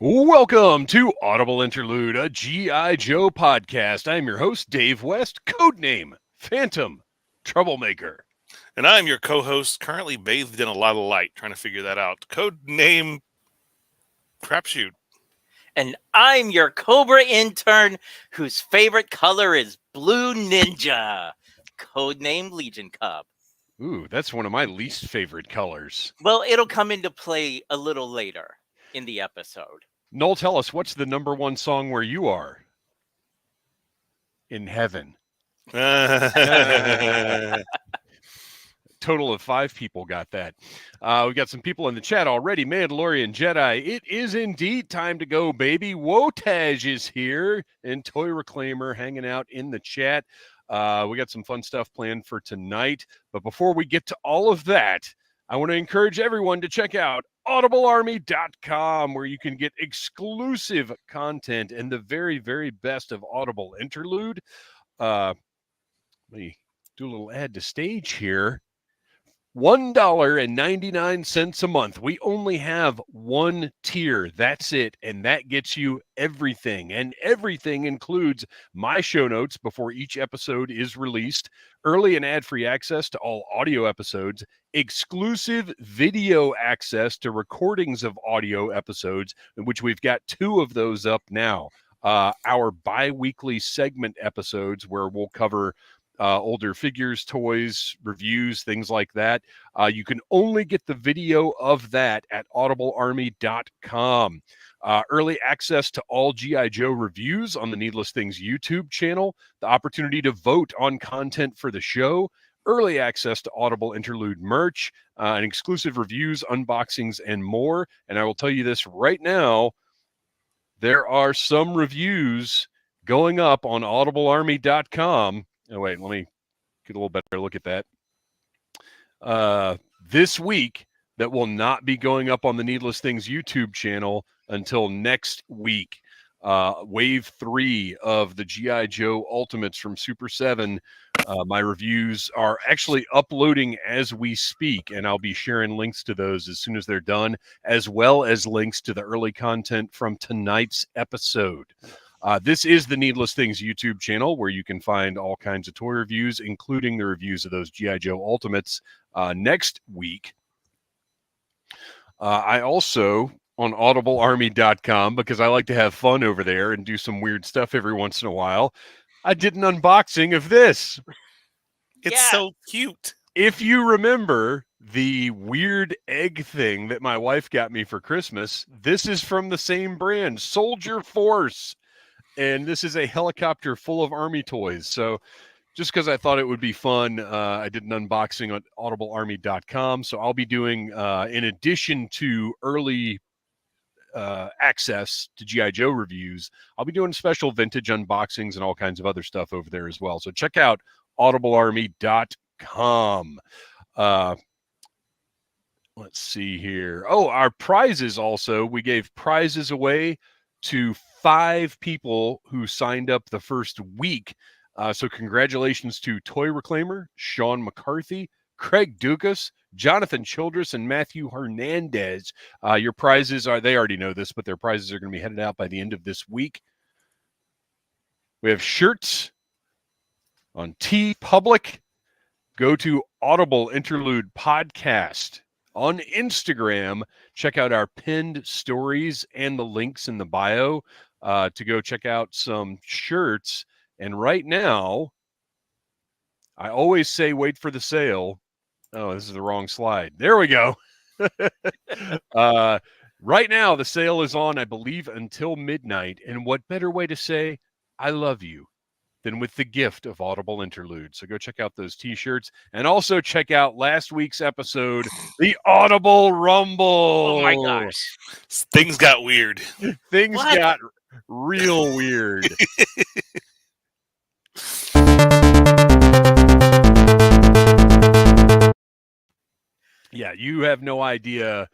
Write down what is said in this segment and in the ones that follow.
Welcome to Audible Interlude, a G.I. Joe podcast. I'm your host, Dave West, codename Phantom Troublemaker. And I'm your co-host, currently bathed in a lot of light, trying to figure that out. Code name Crapshoot. And I'm your Cobra intern whose favorite color is Blue Ninja. Codename Legion Cub. Ooh, that's one of my least favorite colors. Well, it'll come into play a little later in the episode. Noel, tell us, what's the number one song where you are? In heaven. Total of 5 people got that. We got some people in the chat already. Mandalorian Jedi, it is indeed time to go, baby. Wotaj is here, and Toy Reclaimer hanging out in the chat. We got some fun stuff planned for tonight. But before we get to all of that, I want to encourage everyone to check out audiblearmy.com, where you can get exclusive content and the very, very best of Audible Interlude. Let me do a little add to stage here. $1.99 a month. We only have one tier. That's it. And that gets you everything. And everything includes my show notes before each episode is released, early and ad-free access to all audio episodes, exclusive video access to recordings of audio episodes, in which we've got 2 of those up now. Our bi-weekly segment episodes where we'll cover older figures, toys, reviews, things like that. You can only get the video of that at audiblearmy.com. Early access to all G.I. Joe reviews on the Needless Things YouTube channel, the opportunity to vote on content for the show, early access to Audible Interlude merch, and exclusive reviews, unboxings, and more. And I will tell you this right now, there are some reviews going up on audiblearmy.com. Oh, wait, let me get a little better look at that. This week, that will not be going up on the Needless Things YouTube channel until next week. Wave 3 of the G.I. Joe Ultimates from Super 7. My reviews are actually uploading as we speak, and I'll be sharing links to those as soon as they're done, as well as links to the early content from tonight's episode. This is the Needless Things YouTube channel, where you can find all kinds of toy reviews, including the reviews of those G.I. Joe Ultimates next week. I also, on audiblearmy.com, because I like to have fun over there and do some weird stuff every once in a while, I did an unboxing of this. It's so cute. If you remember the weird egg thing that my wife got me for Christmas, this is from the same brand, Soldier Force. And this is a helicopter full of Army toys. So just because I thought it would be fun, I did an unboxing on audiblearmy.com. So I'll be doing, in addition to early access to G.I. Joe reviews, I'll be doing special vintage unboxings and all kinds of other stuff over there as well. So check out audiblearmy.com. Let's see here. Oh, our prizes also. We gave prizes away to 5 people who signed up the first week. So congratulations to Toy Reclaimer, Sean McCarthy, Craig Dukas, Jonathan Childress, and Matthew Hernandez. Your prizes are, they already know this, but their prizes are going to be headed out by the end of this week. We have shirts on TeePublic. Go to Audible Interlude Podcast on Instagram. Check out our pinned stories and the links in the bio to go check out some shirts. And right now, I always say wait for the sale. Oh, this is the wrong slide. There we go. Right now, the sale is on, I believe, until midnight. And what better way to say I love you than with the gift of Audible Interlude. So go check out those T-shirts, and also check out last week's episode, the Audible Rumble. Oh my gosh. Things got weird. Things got real weird. Yeah, you have no idea.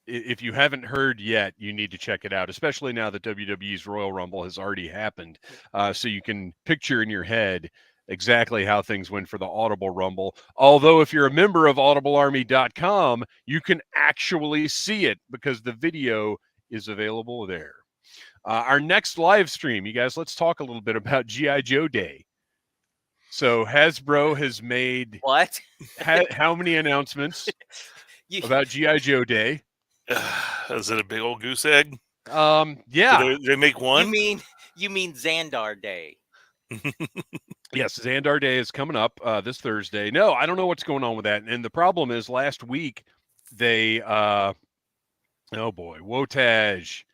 If you haven't heard yet, you need to check it out, especially now that WWE's Royal Rumble has already happened. So you can picture in your head exactly how things went for the Audible Rumble. Although if you're a member of audiblearmy.com, you can actually see it because the video is available there. Our next live stream, you guys, let's talk a little bit about G.I. Joe Day. So Hasbro has made What? how many announcements You, about G.I. Joe Day? Is it a big old goose egg? Yeah. Did they make one? you mean Xandar Day? Yes, Xandar Day is coming up this Thursday. No, I don't know what's going on with that. And the problem is last week they oh boy, Wotaj.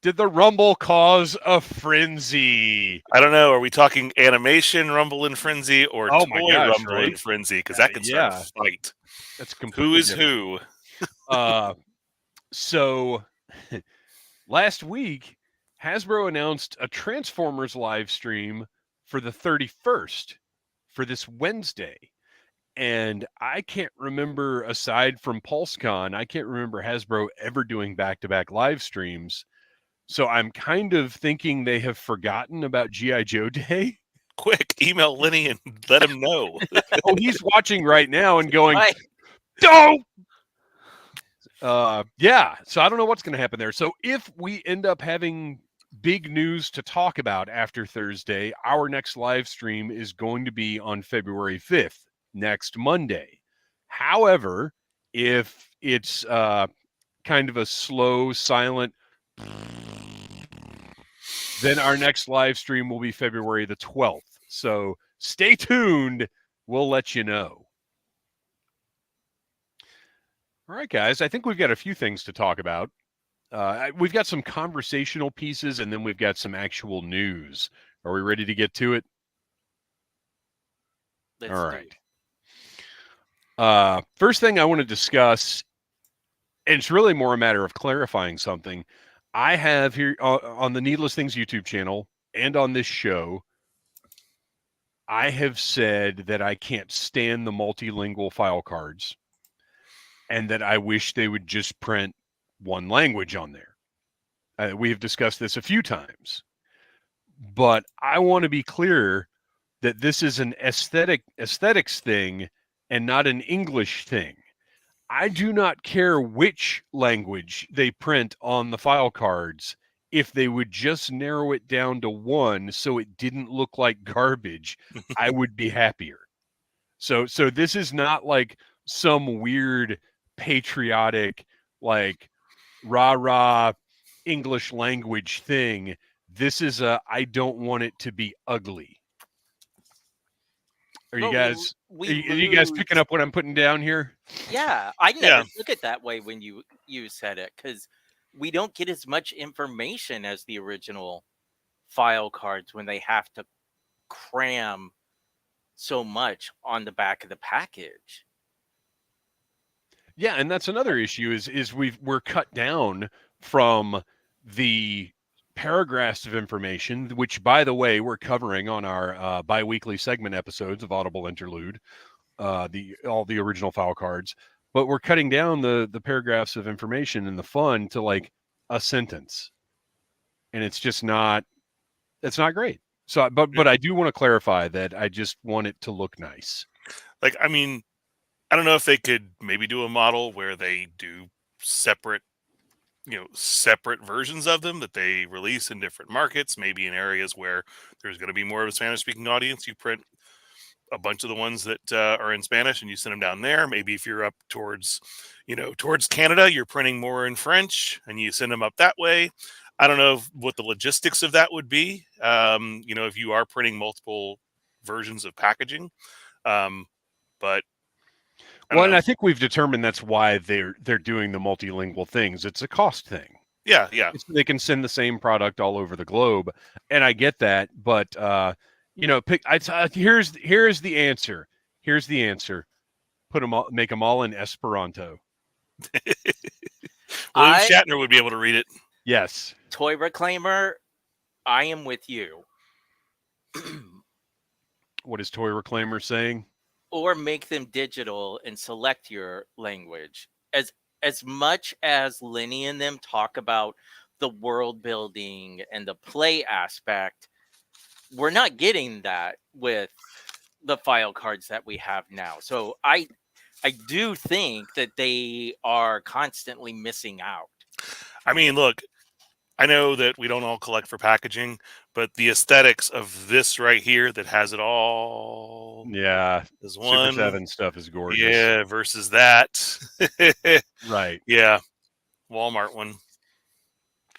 Did the Rumble cause a frenzy? I don't know. Are we talking animation Rumble and Frenzy or Oh my toy gosh, Rumble right? and Frenzy? Because that can start yeah. a fight. That's completely Who is different. who? So last week, Hasbro announced a Transformers live stream for the 31st for this Wednesday. And I can't remember, aside from PulseCon, I can't remember Hasbro ever doing back-to-back live streams. So I'm kind of thinking they have forgotten about G.I. Joe Day. Quick, email Lenny and let him know. Oh, he's watching right now and going, Right. "Don't!" Yeah, so I don't know what's going to happen there. So if we end up having big news to talk about after Thursday, our next live stream is going to be on February 5th, next Monday. However, if it's kind of a slow, silent, then our next live stream will be February the 12th. So stay tuned. We'll let you know. All right, guys, I think we've got a few things to talk about. We've got some conversational pieces, and then we've got some actual news. Are we ready to get to it? Let's All do right. First thing I want to discuss, and it's really more a matter of clarifying something. I have here on the Needless Things YouTube channel and on this show, I have said that I can't stand the multilingual file cards and that I wish they would just print one language on there. We have discussed this a few times, but I want to be clear that this is an aesthetics thing and not an English thing. I do not care which language they print on the file cards if they would just narrow it down to one so it didn't look like garbage. I would be happier. So this is not like some weird patriotic, like rah English language thing. This is I don't want it to be ugly. Are you guys picking up what I'm putting down here? Yeah, I never took it that way when you said it, because we don't get as much information as the original file cards when they have to cram so much on the back of the package. Yeah, and that's another issue is we're cut down from the paragraphs of information, which, by the way, we're covering on our bi-weekly segment episodes of Audible Interlude, all the original file cards. But we're cutting down the paragraphs of information and the fun to like a sentence, and it's just not. It's not great. So, but I do want to clarify that I just want it to look nice. Like, I mean, I don't know if they could maybe do a model where they do separate versions of them that they release in different markets, maybe in areas where there's going to be more of a Spanish-speaking audience. You print a bunch of the ones that are in Spanish and you send them down there. Maybe if you're up towards Canada, you're printing more in French and you send them up that way. I don't know what the logistics of that would be. If you are printing multiple versions of packaging, but I think we've determined that's why they're doing the multilingual things. It's a cost thing. Yeah. They can send the same product all over the globe, and I get that. But here's the answer. Here's the answer. Make them all in Esperanto. William Shatner would be able to read it. Yes. Toy Reclaimer, I am with you. What is Toy Reclaimer saying? Or make them digital and select your language. As much as Lenny and them talk about the world building and the play aspect, we're not getting that with the file cards that we have now. So I do think that they are constantly missing out. I mean, look, I know that we don't all collect for packaging, but the aesthetics of this right here that has it all Yeah, is Super one. 7 stuff is gorgeous. Yeah, versus that. Right. Yeah, Walmart one.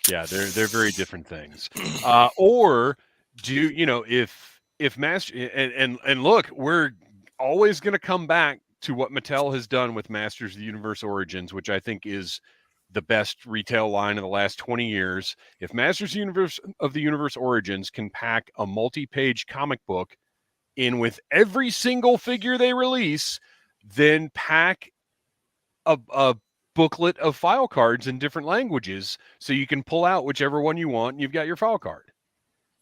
Yeah, they're very different things. Or do if Master and look, we're always going to come back to what Mattel has done with Masters of the Universe Origins, which I think is the best retail line of the last 20 years. If Masters of the Universe Origins can pack a multi-page comic book in with every single figure they release, then pack a booklet of file cards in different languages so you can pull out whichever one you want and you've got your file card.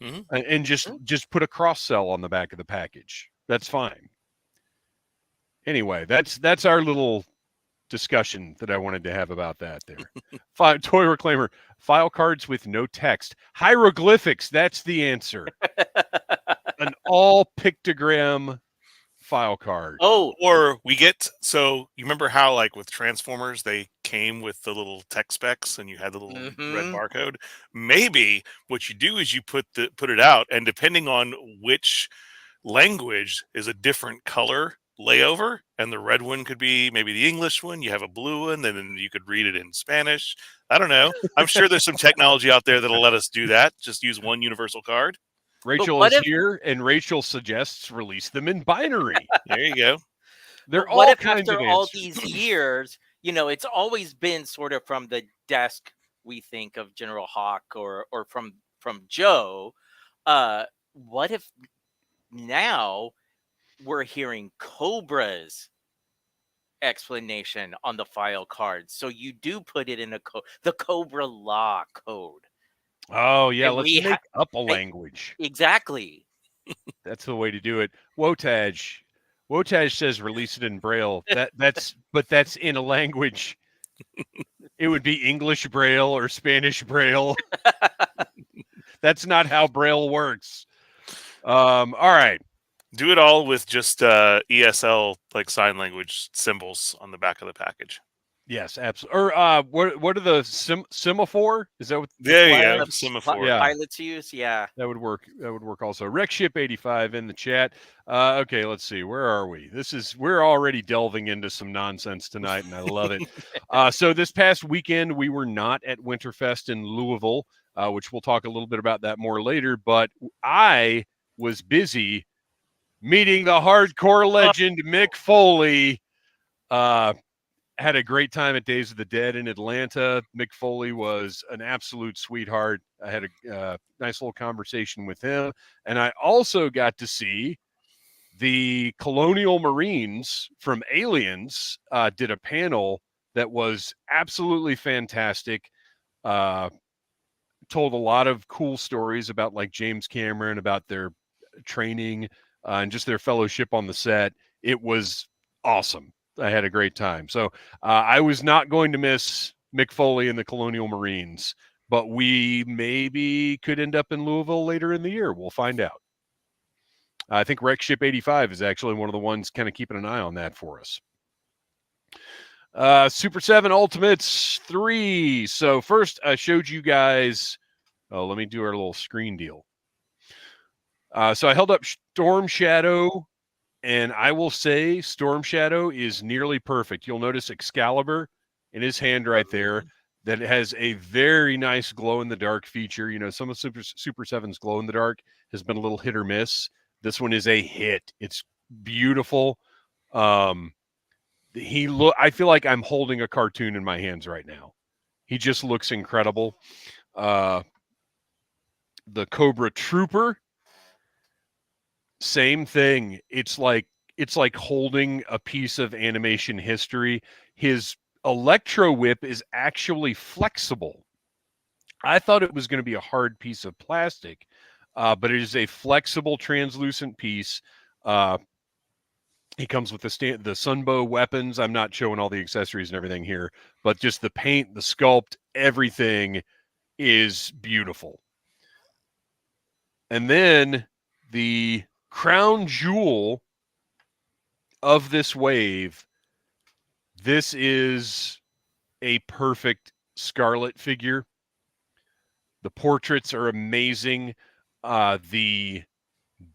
Mm-hmm. And just put a cross sell on the back of the package. That's fine. Anyway, that's our little discussion that I wanted to have about that there. Toy Reclaimer, file cards with no text. Hieroglyphics, that's the answer. An all pictogram file card. Oh, Or we get, so you remember how like with Transformers they came with the little tech specs and you had the little red barcode? Maybe what you do is you put it out, and depending on which language is a different color layover, and the red one could be maybe the English one, you have a blue one, then you could read it in Spanish. I don't know. I'm sure there's some technology out there that'll let us do that. Just use one universal card. Rachel is here, and Rachel suggests release them in binary. There you go. They're what all if kinds after of all answers. these years, it's always been sort of from the desk we think of General Hawk or from Joe. What if now we're hearing Cobra's explanation on the file card? So you do put it in the Cobra Law code. Oh yeah, And let's make up a language. Exactly. That's the way to do it. Wotaj says release it in Braille. That's in a language. It would be English Braille or Spanish Braille. That's not how Braille works. All right. Do it all with just ESL, like sign language symbols on the back of the package. Yes, absolutely. Or what are the semaphore? Is that what? There you go. Semaphore. Yeah. Pilots use. Yeah, that would work. That would work also. Rekship85 in the chat. Okay, let's see. Where are we? We're already delving into some nonsense tonight, and I love it. So this past weekend we were not at Winterfest in Louisville, which we'll talk a little bit about that more later. But I was busy meeting the hardcore legend Mick Foley. Had a great time at Days of the Dead in Atlanta. Mick Foley was an absolute sweetheart. I had a nice little conversation with him. And I also got to see the Colonial Marines from Aliens did a panel that was absolutely fantastic. Told a lot of cool stories about like James Cameron, about their training and just their fellowship on the set. It was awesome. I had a great time. So I was not going to miss Mick Foley and the Colonial Marines, but we maybe could end up in Louisville later in the year. We'll find out. I think Rekship85 is actually one of the ones kind of keeping an eye on that for us. Super 7 Ultimates 3. So first I showed you guys, let me do our little screen deal. So I held up Storm Shadow, and I will say Storm Shadow is nearly perfect. You'll notice Excalibur in his hand right there that has a very nice glow-in-the-dark feature. Some of Super 7's glow-in-the-dark has been a little hit or miss. This one is a hit. It's beautiful. I feel like I'm holding a cartoon in my hands right now. He just looks incredible. The Cobra Trooper, same thing. It's like holding a piece of animation history. His Electro Whip is actually flexible. I thought it was going to be a hard piece of plastic, but it is a flexible, translucent piece. He comes with the Sunbow weapons. I'm not showing all the accessories and everything here, but just the paint, the sculpt, everything is beautiful. And then the crown jewel of this wave, this is a perfect Scarlet figure. The portraits are amazing. The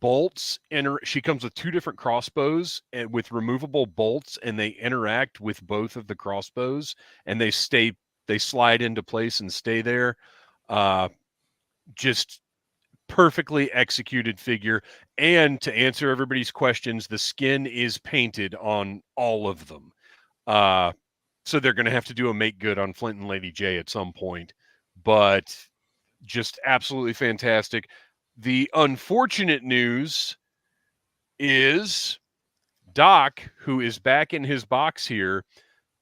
bolts, she comes with 2 different crossbows and with removable bolts, and they interact with both of the crossbows, and they slide into place and stay there. Just perfectly executed figure. And to answer everybody's questions, the skin is painted on all of them. So they're going to have to do a make good on Flint and Lady J at some point, but just absolutely fantastic. The unfortunate news is Doc, who is back in his box here,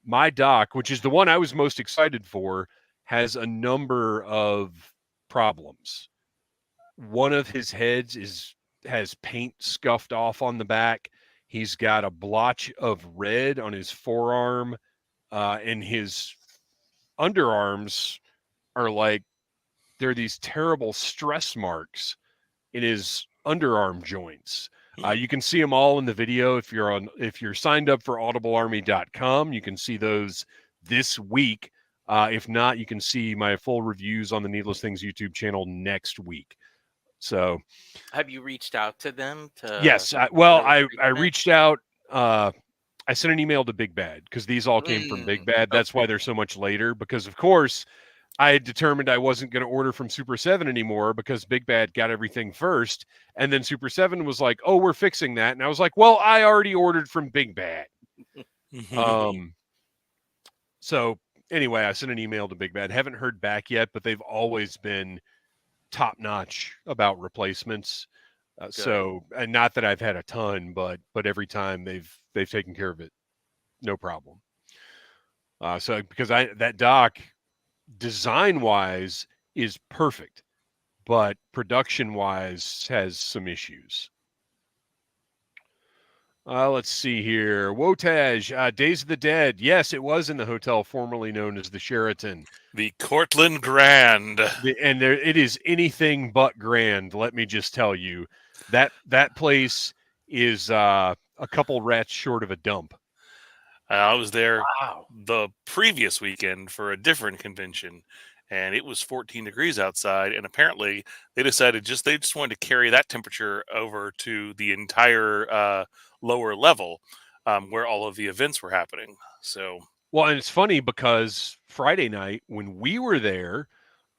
my Doc, which is the one I was most excited for, has a number of problems. One of his heads has paint scuffed off on the back. He's got a blotch of red on his forearm, and his underarms are like, there are these terrible stress marks in his underarm joints. You can see them all in the video if you're signed up for audiblearmy.com. You can see those this week. If not, you can see my full reviews on the Needless Things YouTube channel next week. So, have you reached out to them? Yes. I reached out. I sent an email to Big Bad because these all came from Big Bad. That's why they're so much later, because of course I had determined I wasn't going to order from Super 7 anymore because Big Bad got everything first. And then Super 7 was like, oh, we're fixing that. And I was like, well, I already ordered from Big Bad. So anyway, I sent an email to Big Bad. Haven't heard back yet, but they've always been top notch about replacements. So, and not that I've had a ton, but every time they've taken care of it, no problem. So because that Doc, design wise, is perfect, but production wise has some issues. Let's see here. Wotaj, Days of the Dead. Yes, it was in the hotel formerly known as the Sheraton. The Cortland Grand. And it is anything but grand, let me just tell you. That place is a couple rats short of a dump. I was there the previous weekend for a different convention, and it was 14 degrees outside, and apparently they decided they just wanted to carry that temperature over to the entire lower level where all of the events were happening. So, well, and it's funny because Friday night when we were there,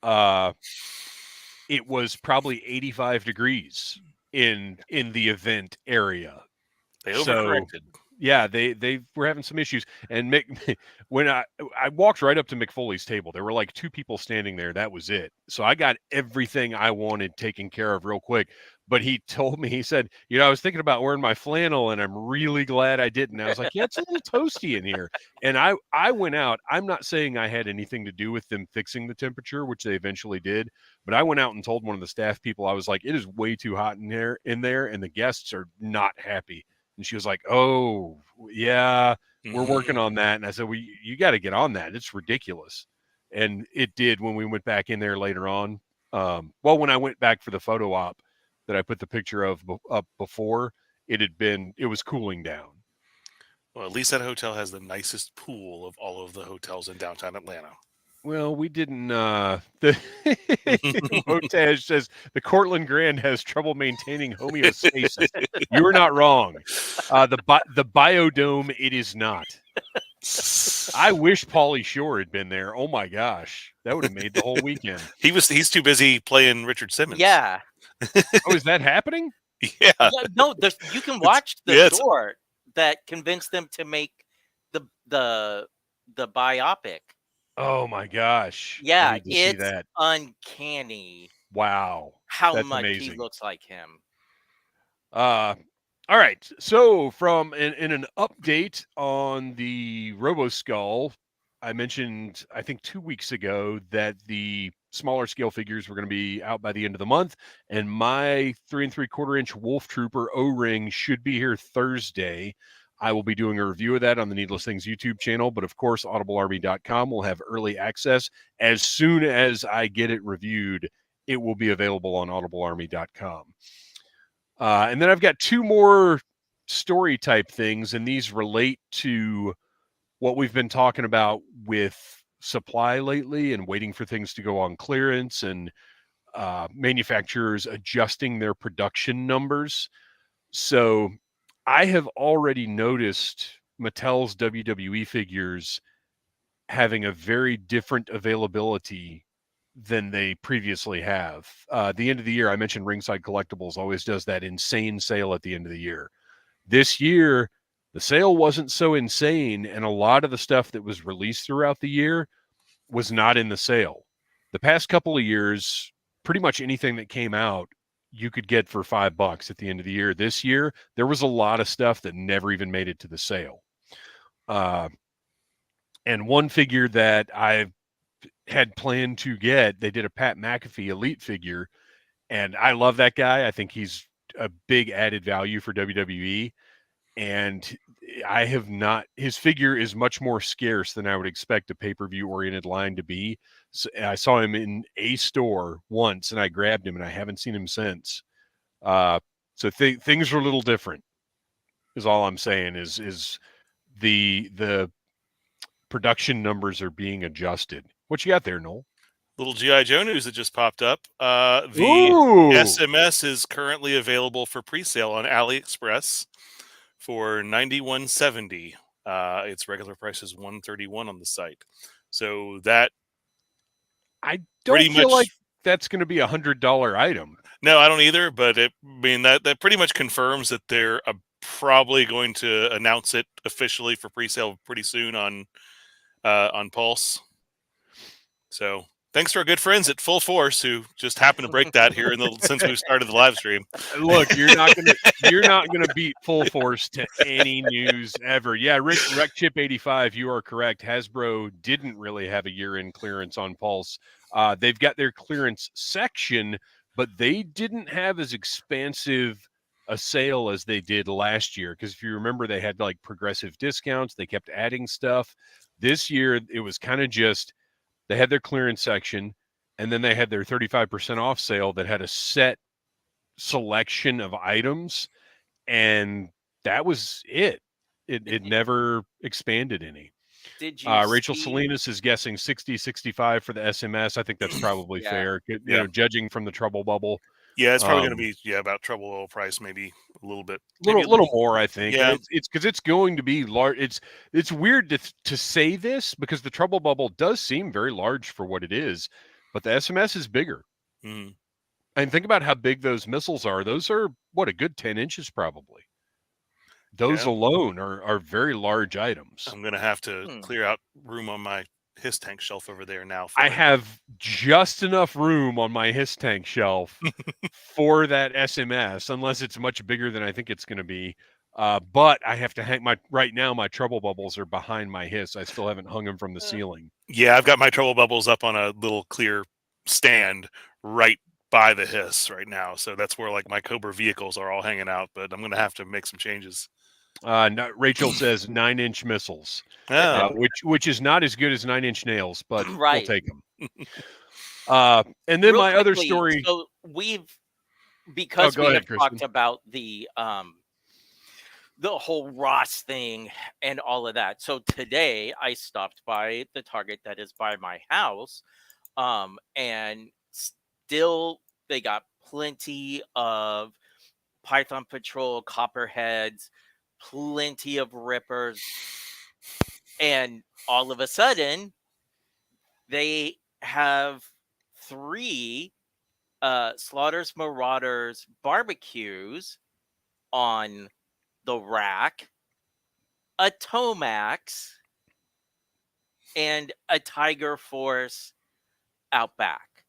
it was probably 85 degrees in the event area. They overcorrected. Yeah, they were having some issues. And when I walked right up to McFoley's table, there were like 2 people standing there. That was it. So I got everything I wanted taken care of real quick. But he told me, he said, I was thinking about wearing my flannel, and I'm really glad I didn't. I was like, yeah, it's a little toasty in here. And I went out. I'm not saying I had anything to do with them fixing the temperature, which they eventually did. But I went out and told one of the staff people, I was like, it is way too hot in there, and the guests are not happy. And she was like, oh, yeah, we're working on that. And I said, well, you got to get on that. It's ridiculous. And it did when we went back in there later on. When I went back for the photo op that I put the picture of up before, it was cooling down. Well, at least that hotel has the nicest pool of all of the hotels in downtown Atlanta. Well, we didn't. The Motaj says the Cortland Grand has trouble maintaining homeostasis. You're not wrong. The Biodome, it is not. I wish Pauly Shore had been there. Oh my gosh, that would have made the whole weekend. He's too busy playing Richard Simmons. Yeah. Oh, is that happening? Yeah. No, you can watch the short that convinced them to make the biopic. Oh my gosh. Yeah, it's uncanny. Wow. How That's much amazing. he looks like him. All right. So from in an update on the RoboSkull, I mentioned, I think 2 weeks ago, that the smaller scale figures were going to be out by the end of the month. And my 3 3/4 inch Wolf Trooper O-Ring should be here Thursday. I will be doing a review of that on the Needless Things YouTube channel, but of course, audiblearmy.com will have early access. As soon as I get it reviewed, it will be available on audiblearmy.com. And then I've got 2 more story type things, and these relate to what we've been talking about with supply lately and waiting for things to go on clearance and manufacturers adjusting their production numbers. So I have already noticed Mattel's WWE figures having a very different availability than they previously have. The end of the year, I mentioned Ringside Collectibles always does that insane sale at the end of the year. This year, the sale wasn't so insane, and a lot of the stuff that was released throughout the year was not in the sale. The past couple of years, pretty much anything that came out, you could get for $5 at the end of the year. This year, there was a lot of stuff that never even made it to the sale. And one figure that I had planned to get, they did a Pat McAfee Elite figure, and I love that guy. I think he's a big added value for WWE. And I have not, his figure is much more scarce than I would expect a pay-per-view oriented line to be. So I saw him in a store once and I grabbed him and I haven't seen him since. So things are a little different is all I'm saying is the production numbers are being adjusted. What you got there, Noel? Little G.I. Joe news that just popped up. The Ooh. SMS is currently available for pre-sale on AliExpress for $91.70. Its regular price is $131 on the site. So that I don't feel like that's going to be $100 item. No, I don't either. But that pretty much confirms that they're probably going to announce it officially for pre-sale pretty soon on Pulse. So thanks to our good friends at Full Force who just happened to break that here since we've started the live stream. Look, you're not gonna beat Full Force to any news ever. Yeah, Rec Chip 85, you are correct. Hasbro didn't really have a year-end clearance on Pulse. They've got their clearance section, but they didn't have as expansive a sale as they did last year. Because if you remember, they had like progressive discounts. They kept adding stuff. This year, it was kind of just they had their clearance section, and then they had their 35% off sale that had a set selection of items, and that was it. It never expanded any. Did you Rachel see... Salinas is guessing 60-65 for the SMS. I think that's probably fair. You know, judging from the Trouble Bubble. Yeah, it's probably going to be about Trouble Oil price, maybe a little bit, little more, I think. Yeah, and it's because it's going to be large. It's weird to say this because the Trouble Bubble does seem very large for what it is, but the SMS is bigger. Mm-hmm. And think about how big those missiles are. Those are a good 10 inches probably. Those alone are very large items. I'm going to have to clear out room on my Hiss Tank shelf over there now. I have just enough room on my Hiss Tank shelf for that SMS, unless it's much bigger than I think it's going to be. But I have to hang right now. My Trouble Bubbles are behind my Hiss. I still haven't hung them from the ceiling. Yeah, I've got my Trouble Bubbles up on a little clear stand right by the Hiss right now. So that's where like my Cobra vehicles are all hanging out. But I'm going to have to make some changes. No, Rachel says 9-inch missiles, which is not as good as 9-inch nails, but we'll take them. And then my other story. So we have talked about the whole Ross thing and all of that. So today I stopped by the Target that is by my house, and still they got plenty of Python Patrol Copperheads, plenty of Rippers, and all of a sudden they have 3 Slaughter's Marauders barbecues on the rack, a Tomax, and a Tiger Force out back.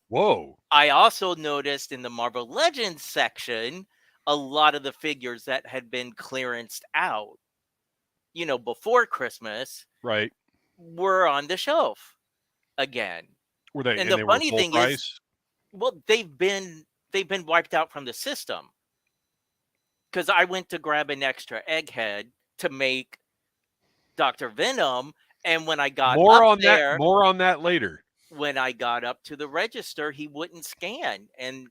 Whoa. I also noticed in the Marvel Legends section a lot of the figures that had been clearanced out, before Christmas, right, were on the shelf again. Were they? And the funny thing is, well, they've been wiped out from the system. Because I went to grab an extra egghead to make Dr. Venom, and when I got more on that later. When I got up to the register, he wouldn't scan, and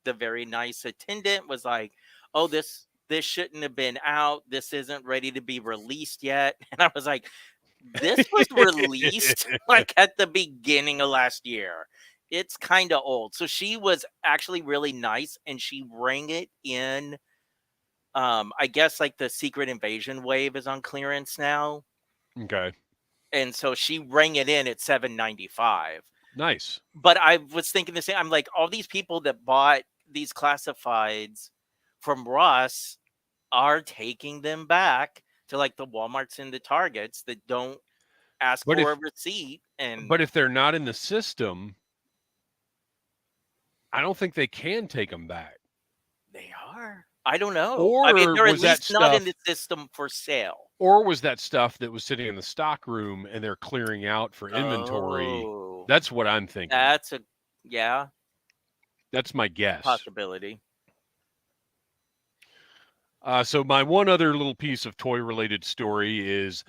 the very nice attendant was like, "Oh, this shouldn't have been out. This isn't ready to be released yet." And I was like, This was released like at the beginning of last year. It's kind of old. So she was actually really nice, and she rang it in. I guess like the Secret Invasion wave is on clearance now, Okay. and so she rang it in at $7.95. Nice. But I was thinking the same. I'm like, all these people that bought these classifieds from Ross are taking them back to like the Walmarts and the Targets that don't ask But for if a receipt. And but if they're not in the system, I don't think they can take them back. they are. I don't know. I mean, Or they're at was that least not in stuff the system for sale. or was that stuff that was sitting in the stock room and they're clearing out for inventory? Oh, That's what I'm thinking. that's a That's my guess. possibility. So my one other little piece of toy-related story is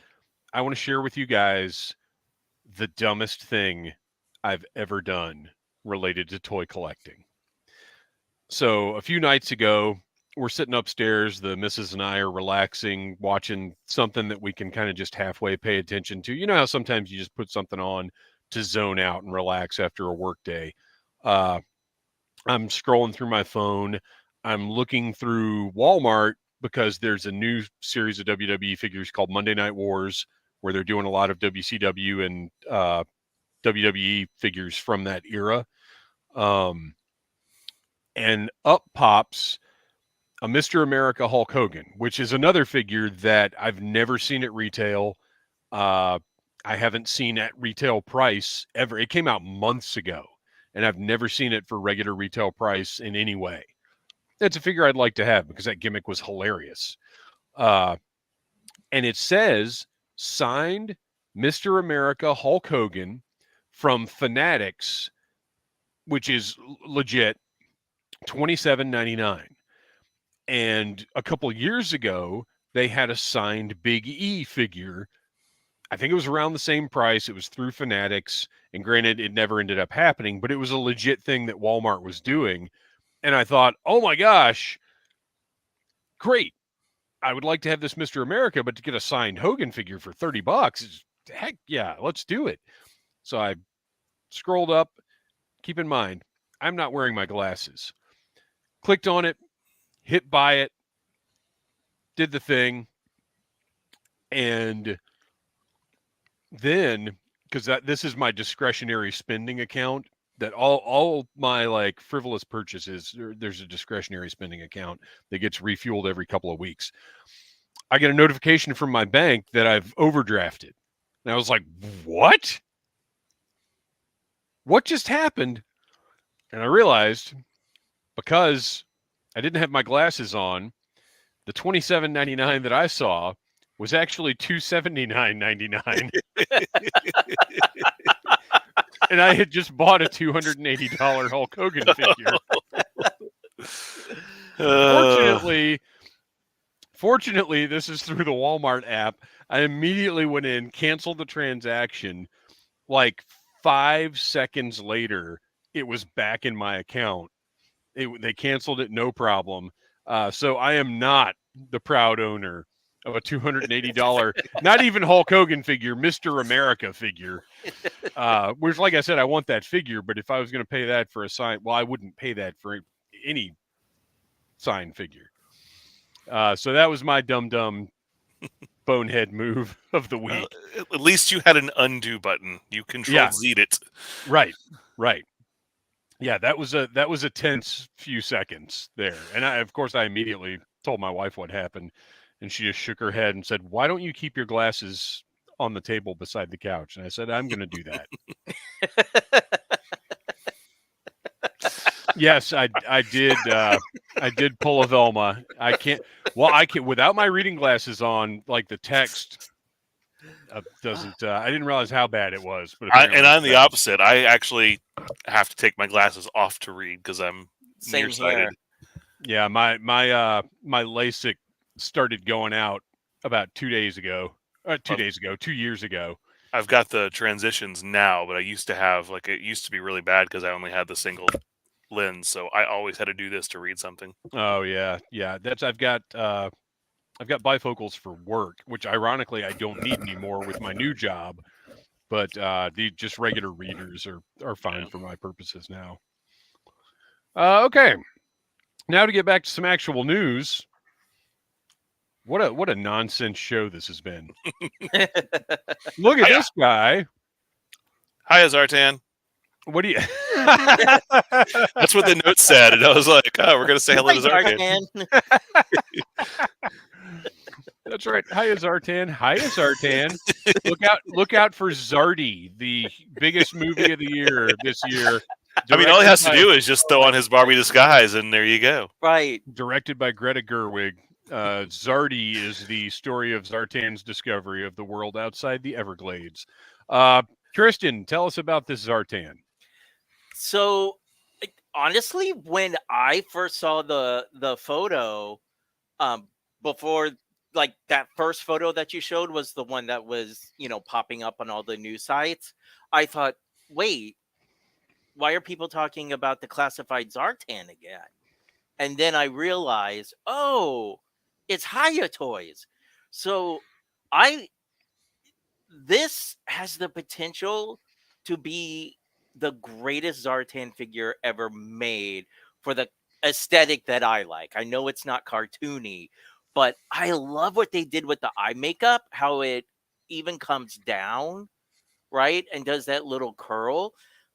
I want to share with you guys the dumbest thing I've ever done related to toy collecting. So a few nights ago, we're sitting upstairs. The missus and I are relaxing, watching something that we can kind of just halfway pay attention to. You know how sometimes you just put something on to zone out and relax after a work day. I'm scrolling through my phone. I'm looking through Walmart because there's a new series of WWE figures called Monday Night Wars, where they're doing a lot of WCW and WWE figures from that era. And up pops a Mr. America Hulk Hogan, which is another figure that I've never seen at retail. I haven't seen at retail price ever. It came out months ago, and I've never seen it for regular retail price in any way. It's a figure I'd like to have because that gimmick was hilarious. And it says signed Mr. America Hulk Hogan from Fanatics, which is legit, $27.99. And a couple years ago, they had a signed Big E figure. I think it was around the same price. It was through Fanatics. And granted, it never ended up happening, but it was a legit thing that Walmart was doing. And I thought, oh my gosh, great. I would like to have this Mr. America, but to get a signed Hogan figure for $30, heck yeah, let's do it. So I scrolled up. Keep in mind, I'm not wearing my glasses. Clicked on it, hit buy it, did the thing. And then, because this is my discretionary spending account, that all my like frivolous purchases, there's a discretionary spending account that gets refueled every couple of weeks. I get a notification from my bank that I've overdrafted. And I was like, what? What just happened? And I realized because I didn't have my glasses on, the $27.99 that I saw was actually $279.99. And I had just bought a $280 Hulk Hogan figure. Fortunately, this is through the Walmart app. I immediately went in, canceled the transaction. Like 5 seconds later, it was back in my account. They canceled it, no problem. So I am not the proud owner of a $280, not even Hulk Hogan figure, Mr. America figure. Which, like I said, I want that figure, but if I was going to pay that for a sign, well, I wouldn't pay that for any sign figure. So that was my dumb bonehead move of the week. Well, at least you had an undo button. You Control-Z'd it. Right. Yeah, that was a tense few seconds there. And of course, I immediately told my wife what happened, and she just shook her head and said, "Why don't you keep your glasses on the table beside the couch?" And I said, "I'm going to do that." Yes, I did. I did pull a Velma. I can't without my reading glasses on. Like the text doesn't. I didn't realize how bad it was. But I'm the opposite. I actually have to take my glasses off to read because I'm nearsighted. Yeah, my LASIK started going out about 2 days ago. 2 years ago. I've got the transitions now, but I used to have it used to be really bad because I only had the single lens, so I always had to do this to read something. Oh yeah. I've got I've got bifocals for work, which ironically I don't need anymore with my new job. But the just regular readers are fine for my purposes now. Okay, now to get back to some actual news. What a nonsense show this has been. Look at this guy. Hi, Zartan. What do you? That's what the note said, and I was like, "Oh, we're gonna say hello to Zartan." That's right. Hi, Zartan. Hi, Zartan. Look out for Zardy, the biggest movie of the year this year. I mean, all he has to do is just throw on his Barbie disguise, and there you go. Right. Directed by Greta Gerwig. Zardy is the story of Zartan's discovery of the world outside the Everglades. Kristian, tell us about this Zartan. So, honestly, when I first saw the photo, before, like, that first photo that you showed was the one that was, popping up on all the news sites, I thought, wait, why are people talking about the classified Zartan again? And then I realized, oh, it's Haya Toys. So this has the potential to be the greatest Zartan figure ever made for the aesthetic that I like. I know it's not cartoony, but I love what they did with the eye makeup, how it even comes down, right? And does that little curl.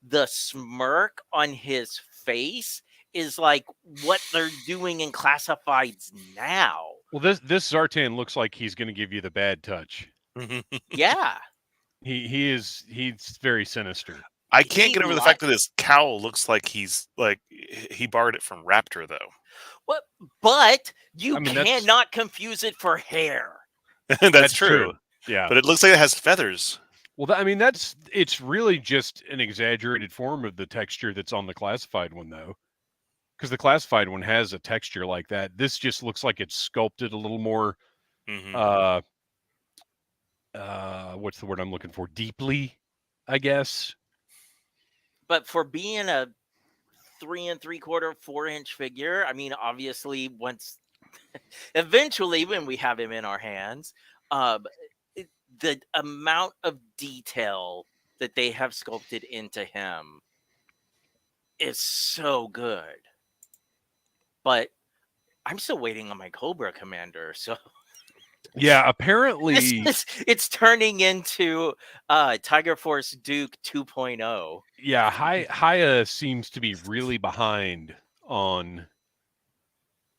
The smirk on his face is like what they're doing in classifieds now. Well, this Zartan looks like he's going to give you the bad touch. Yeah. He's very sinister. I can't get over the fact that his cowl looks like he borrowed it from Raptor, though. What? But you cannot confuse it for hair. That's true. Yeah, but it looks like it has feathers. Well, it's really just an exaggerated form of the texture that's on the classified one, though, because the classified one has a texture like that. This just looks like it's sculpted a little more. What's the word I'm looking for? Deeply, I guess. But for being a 3 3/4, 4-inch figure, I mean, obviously, eventually, when we have him in our hands, the amount of detail that they have sculpted into him is so good. But I'm still waiting on my Cobra Commander, so yeah, apparently it's turning into Tiger Force Duke 2.0. Yeah, Haya seems to be really behind on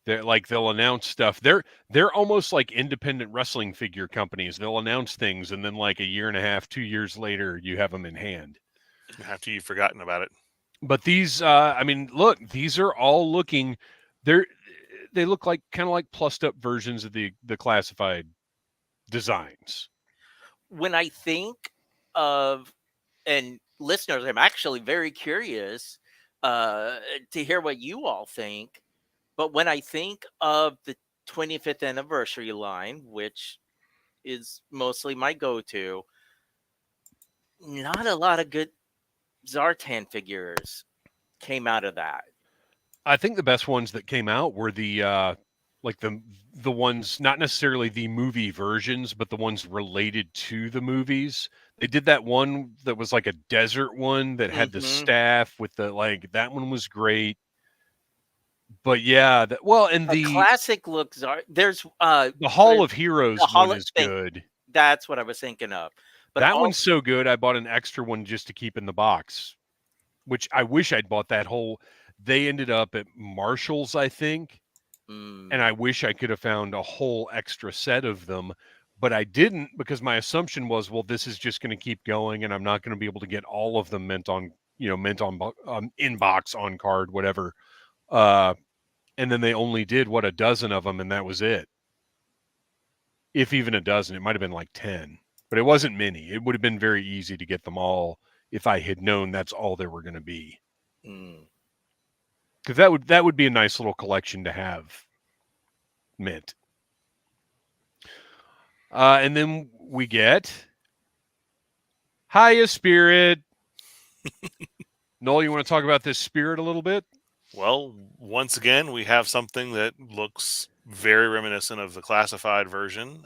they'll announce stuff. They're almost like independent wrestling figure companies. They'll announce things and then like a year and a half, 2 years later, you have them in hand. After you've forgotten about it. But these I mean, look, these are all looking they look like kind of like plussed up versions of the classified designs. When I think of, and listeners, I'm actually very curious to hear what you all think. But when I think of the 25th anniversary line, which is mostly my go-to, not a lot of good Zartan figures came out of that. I think the best ones that came out were the the ones, not necessarily the movie versions, but the ones related to the movies. They did that one that was like a desert one that had the staff with the that one was great. But yeah, the classic looks are there's the Hall of Heroes one is good. That's what I was thinking of. But that one's so good. I bought an extra one just to keep in the box, which I wish I'd bought that whole. They ended up at Marshall's, I think. And I wish I could have found a whole extra set of them, but I didn't, because my assumption was, well, this is just going to keep going and I'm not going to be able to get all of them mint on in box, on card, whatever. And then they only did a dozen of them, and that was it. If even a dozen, it might have been like 10, but it wasn't many. It would have been very easy to get them all if I had known that's all there were going to be. Because that would be a nice little collection to have mint. And then we get Haya Spirit. Noel, you want to talk about this Spirit a little bit? Well, once again, we have something that looks very reminiscent of the classified version.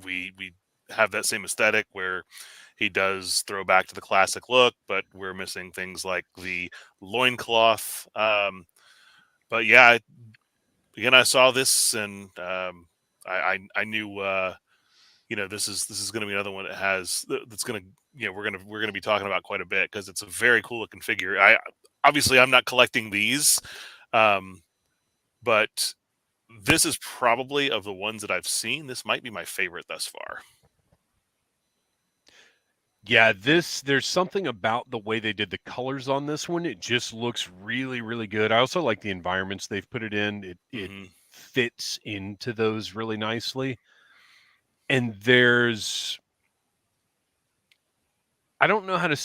We have that same aesthetic where he does throw back to the classic look, but we're missing things like the loincloth. But yeah, again, I saw this and I knew this is going to be another one that's going to we're going to be talking about quite a bit because it's a very cool looking figure. I'm not collecting these, but this is probably, of the ones that I've seen, this might be my favorite thus far. Yeah, there's something about the way they did the colors on this one. It just looks really, really good. I also like the environments they've put it in. It fits into those really nicely. And I don't know how to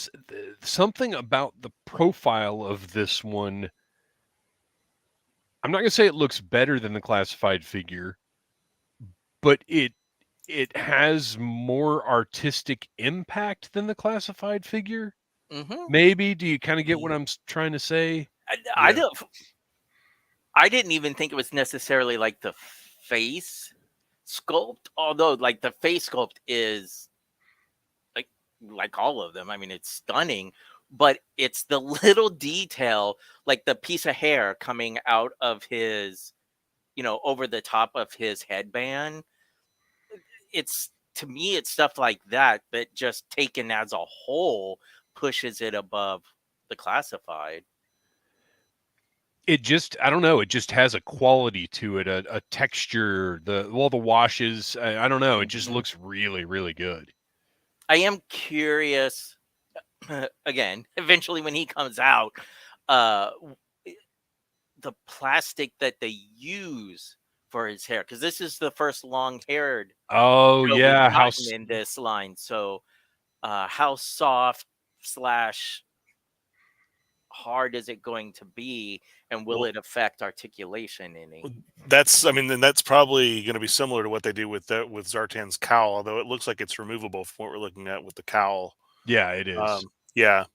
something about the profile of this one. I'm not going to say it looks better than the classified figure, but it has more artistic impact than the classified figure. Mm-hmm. Maybe. Do you kind of get what I'm trying to say? I don't. I didn't even think it was necessarily like the face sculpt, although like the face sculpt is like all of them. I mean, it's stunning, but it's the little detail, like the piece of hair coming out of his, over the top of his headband. It's, to me, it's stuff like that just taken as a whole pushes it above the classified. It just, I don't know, it just has a quality to it, a texture, the washes. I don't know. It just looks really, really good. I am curious, again, eventually when he comes out, the plastic that they use for his hair, because this is the first long-haired yeah, how in this line. So how soft / hard is it going to be, and will it affect articulation any? That's probably going to be similar to what they do with Zartan's cowl, although it looks like it's removable from what we're looking at with the cowl. Yeah, it is. Yeah.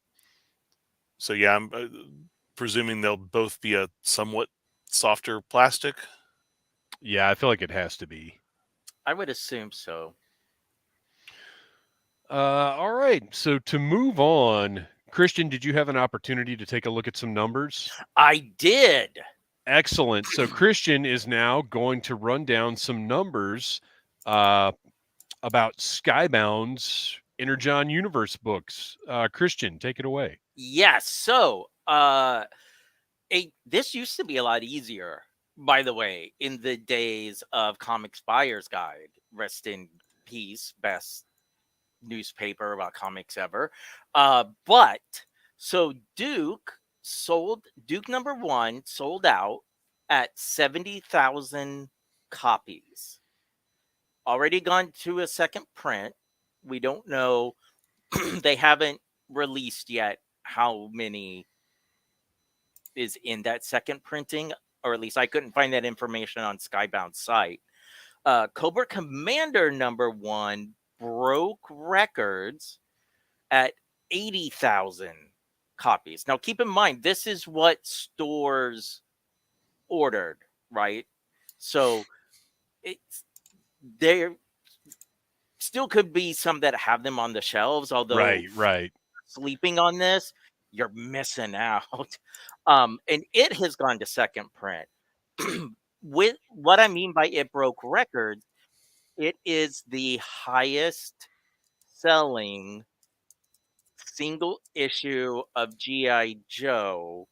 So yeah, I'm presuming they'll both be a somewhat softer plastic. Yeah, I feel like it has to be. I would assume so. All right. So to move on, Kristian, did you have an opportunity to take a look at some numbers? I did. Excellent. So Kristian is now going to run down some numbers about Skybound's Energon Universe books. Kristian, take it away. Yes. So this used to be a lot easier, by the way, in the days of Comics Buyer's Guide. Rest in peace, best newspaper about comics ever. But so Duke number 1 sold out at 70,000 copies. Already gone to a second print. We don't know. They haven't released yet how many is in that second printing, or at least I couldn't find that information on Skybound's site. Cobra Commander number 1 broke records at 80,000 copies. Now, keep in mind, this is what stores ordered, right? So there still could be some that have them on the shelves, although right. Sleeping on this, you're missing out. And it has gone to second print. With what I mean by it broke records, it is the highest selling single issue of G.I. Joe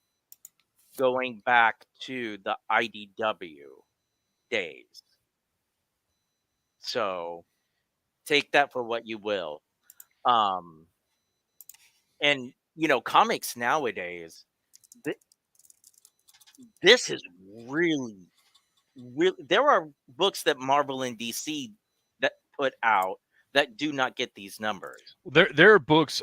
going back to the IDW days. So take that for what you will. And comics nowadays, this is really, there are books that Marvel and DC that put out that do not get these numbers. There are books.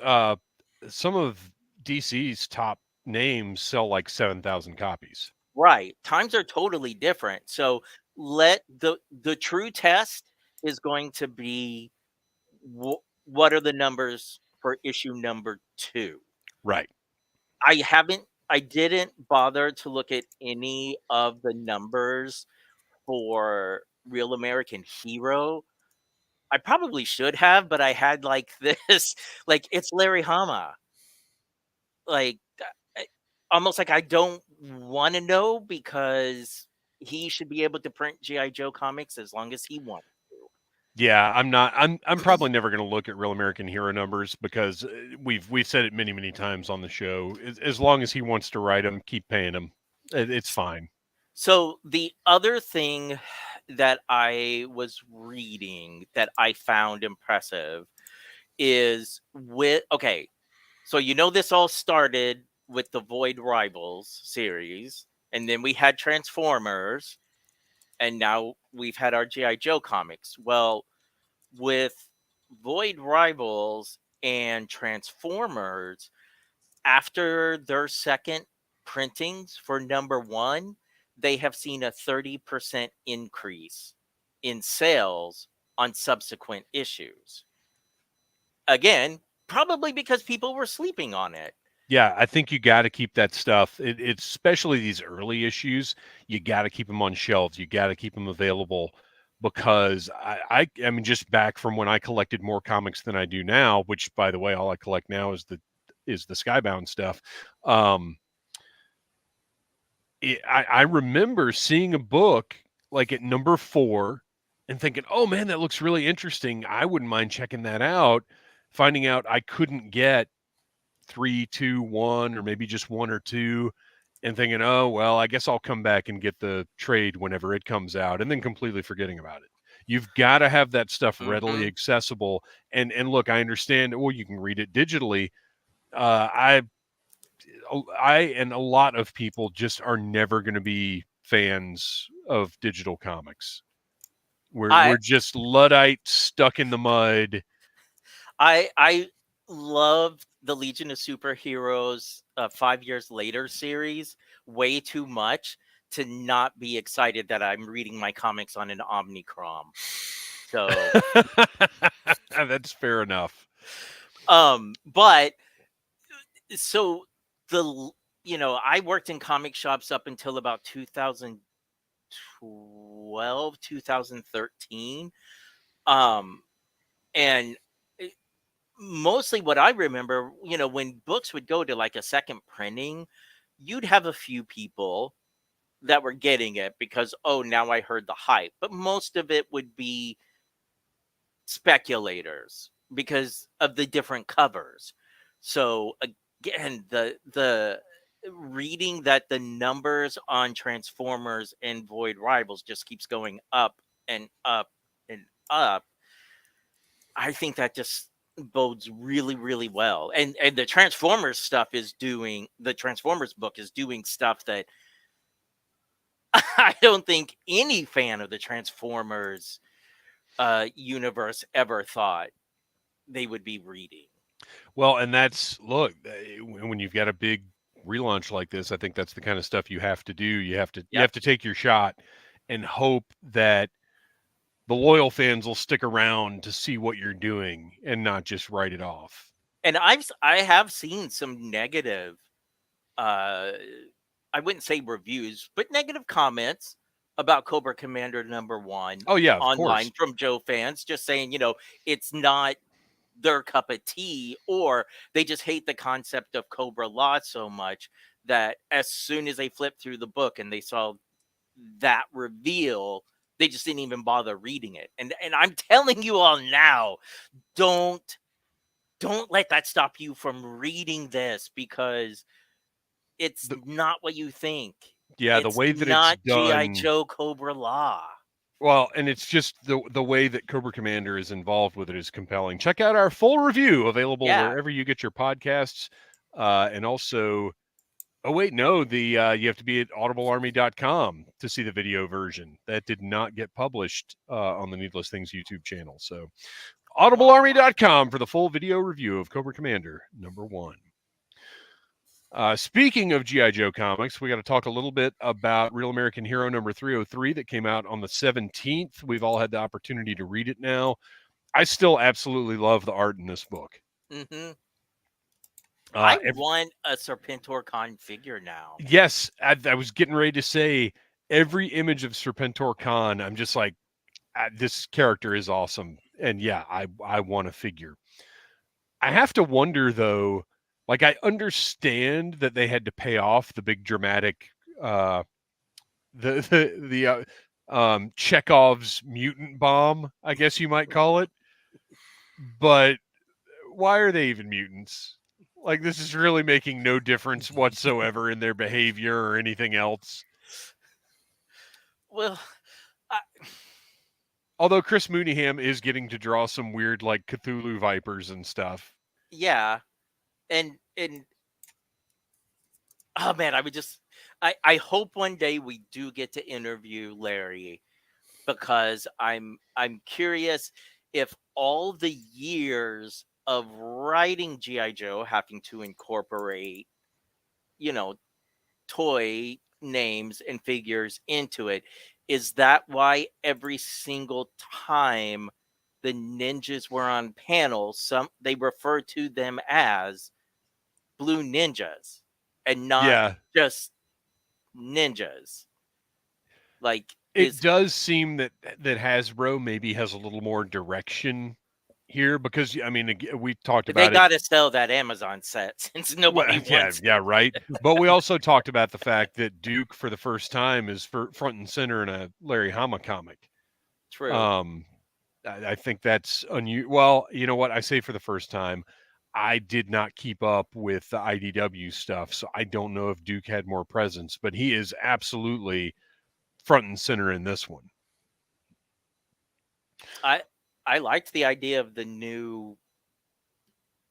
Some of DC's top names sell like 7,000 copies. Right. Times are totally different. So let the true test is going to be what are the numbers for issue number 2? Right. I haven't I didn't bother to look at any of the numbers for Real American Hero. I probably should have, but I had like this, like it's Larry Hama, like almost like I don't want to know because he should be able to print GI Joe comics as long as he wants to. Yeah, I'm not. I'm probably never going to look at Real American Hero numbers because we've said it many times on the show. As long as he wants to write them, keep paying him. It's fine. So the other thing that I was reading that I found impressive is okay, so this all started with the Void Rivals series, and then we had Transformers, and now we've had our GI Joe comics. Well, with Void Rivals and Transformers, after their second printings for number 1, they have seen a 30% increase in sales on subsequent issues. Again, probably because people were sleeping on it. Yeah, I think you got to keep that stuff. It's especially these early issues. You got to keep them on shelves. You got to keep them available because I mean, just back from when I collected more comics than I do now, which by the way, all I collect now is the Skybound stuff. I remember seeing a book like at number 4 and thinking, oh man, that looks really interesting. I wouldn't mind checking that out. Finding out I couldn't get 3, 2, 1, or maybe just 1 or 2, and thinking, oh, well, I guess I'll come back and get the trade whenever it comes out, and then completely forgetting about it. You've got to have that stuff readily accessible. And look, I understand, well, you can read it digitally. I and a lot of people just are never going to be fans of digital comics. We're just Luddite stuck in the mud. I loved the Legion of Superheroes 5 years later series way too much to not be excited that I'm reading my comics on an Omnicrom. So that's fair enough. But so I worked in comic shops up until about 2012, 2013. And mostly what I remember, when books would go to like a second printing, you'd have a few people that were getting it because, oh, now I heard the hype. But most of it would be speculators because of the different covers. So again, the reading that the numbers on Transformers and Void Rivals just keeps going up and up and up, I think that just bodes really well. And the Transformers book is doing stuff that I don't think any fan of the Transformers universe ever thought they would be reading. Well, and that's look, when you've got a big relaunch like this, I think that's the kind of stuff you have to do. You have to take your shot and hope that the loyal fans will stick around to see what you're doing and not just write it off. And I have seen some negative I wouldn't say reviews, but negative comments about Cobra Commander #1. Oh yeah, online from Joe fans, just saying, it's not their cup of tea, or they just hate the concept of Cobra Law so much that as soon as they flipped through the book and they saw that reveal, they just didn't even bother reading it. And I'm telling you all now, don't let that stop you from reading this, because it's not what you think. Yeah, the way that it's done, G.I. Joe Cobra Law. Well, and it's just the way that Cobra Commander is involved with it is compelling. Check out our full review, available wherever you get your podcasts. And also, oh wait, no, you have to be at audiblearmy.com to see the video version. That did not get published on the Needless Things YouTube channel. So audiblearmy.com for the full video review of Cobra Commander #1. Speaking of G.I. Joe comics, we got to talk a little bit about Real American Hero number 303 that came out on the 17th. We've all had the opportunity to read it now. I still absolutely love the art in this book. Mm-hmm. I want a Serpentor Con figure now. Yes, I was getting ready to say every image of Serpentor Khan, I'm just like, this character is awesome. And yeah, I want a figure. I have to wonder though, like I understand that they had to pay off the big dramatic the Chekhov's mutant bomb, I guess you might call it. But why are they even mutants? Like this is really making no difference whatsoever in their behavior or anything else. Well, Although Chris Mooneyham is getting to draw some weird like Cthulhu vipers and stuff. yeah, and oh man, I hope one day we do get to interview Larry, because I'm curious if all the years of writing GI Joe having to incorporate, toy names and figures into it, is that why every single time the ninjas were on panels, they refer to them as blue ninjas and not just ninjas? Like, it does seem that Hasbro maybe has a little more direction here, because I mean we talked about they got to sell that Amazon set since nobody wants yeah, right. But we also talked about the fact that Duke for the first time is front and center in a Larry Hama comic. True. I think that's unusual. Well, you know what? I say for the first time. I did not keep up with the IDW stuff, so I don't know if Duke had more presence, but he is absolutely front and center in this one. I liked the idea of the new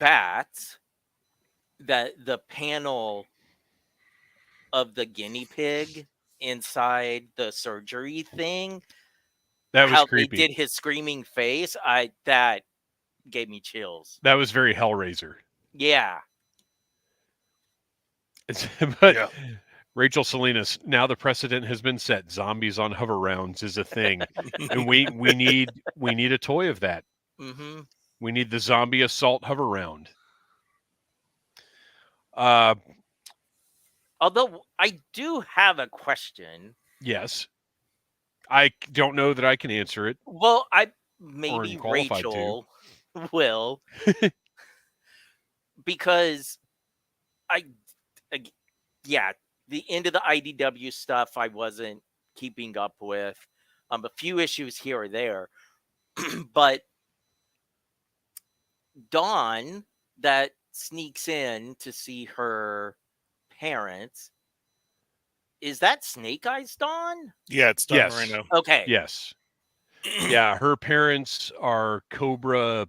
bats, that the panel of the guinea pig inside the surgery thing. That was how creepy. They did his screaming face. That gave me chills. That was very Hellraiser. Yeah. But yeah. Rachel Salinas, now the precedent has been set. Zombies on hover rounds is a thing, and we need a toy of that. Mm-hmm. We need the zombie assault hover round. Although I do have a question. Yes, I don't know that I can answer it. Well, maybe Rachel will, because yeah, the end of the IDW stuff I wasn't keeping up with. A few issues here or there, but Dawn that sneaks in to see her parents, is that Snake Eyes Dawn? Yeah, it's Dawn Moreno. Okay. Yes. Yeah, her parents are Cobra